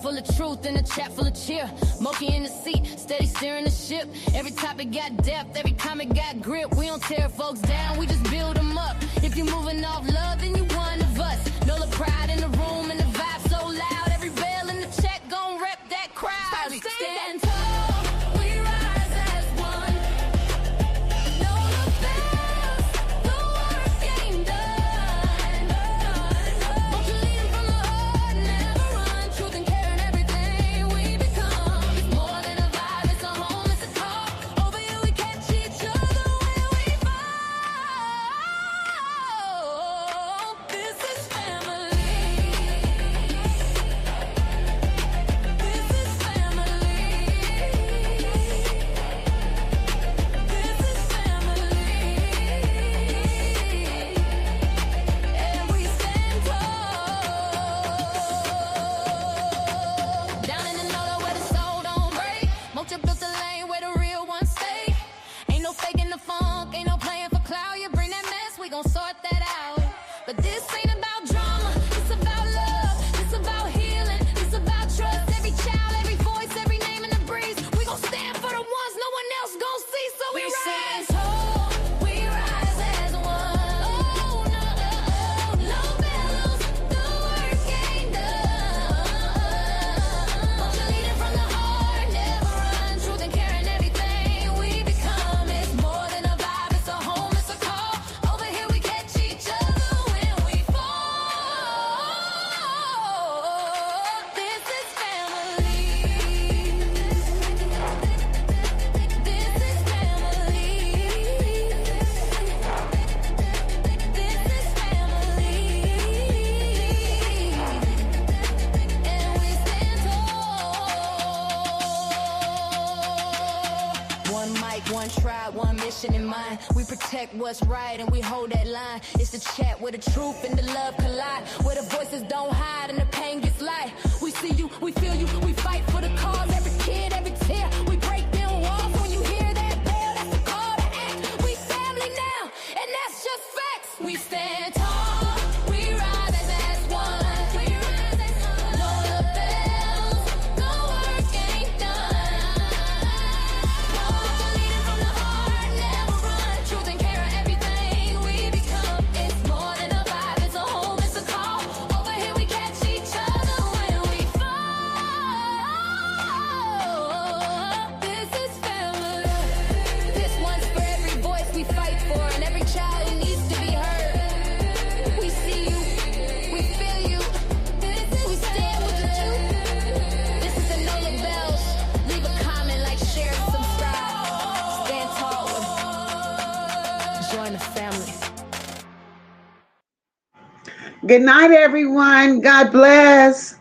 full of truth and a chat full of cheer. Mocha in the seat, steady steering the ship. Every topic got depth, every comment got grip. We don't tear folks down, we just build them up. If you're moving off love, then you one of us. Know the pride in the room and the vibe so loud. Every bell in the check gon' rep that crowd. We stand tall, we rise as one. Know the bells, the work ain't done. Won't you lead from the heart, never run. Truth and caring, everything we become. It's more than a vibe, it's a home, it's a talk. Over here we catch each other when we fall. This is family. This is family. one mic, one tribe, one mission in mind. We protect what's right and we hold that line. It's the chat where the truth and the love collide, where the voices don't hide and the pain gets light. We see you, we feel you, we fight for the cause. Every kid, every tear, we break down walls. When you hear that bell, that's the call to act. We family now, and that's just facts. We stand tall, we rise as one. Know the bells, the work ain't done. Leading from the heart, never run. Truth and care are everything we become. It's more than a vibe, it's a home, it's a call. Over here we catch each other when we fall. This is family. This one's for every voice we fight for and every child who needs to be heard. We see you, we feel you, we stand with the truth. This is the Nola Bells. Leave a comment, like, share, subscribe. Stand tall. Join the family. Good night, everyone. God bless.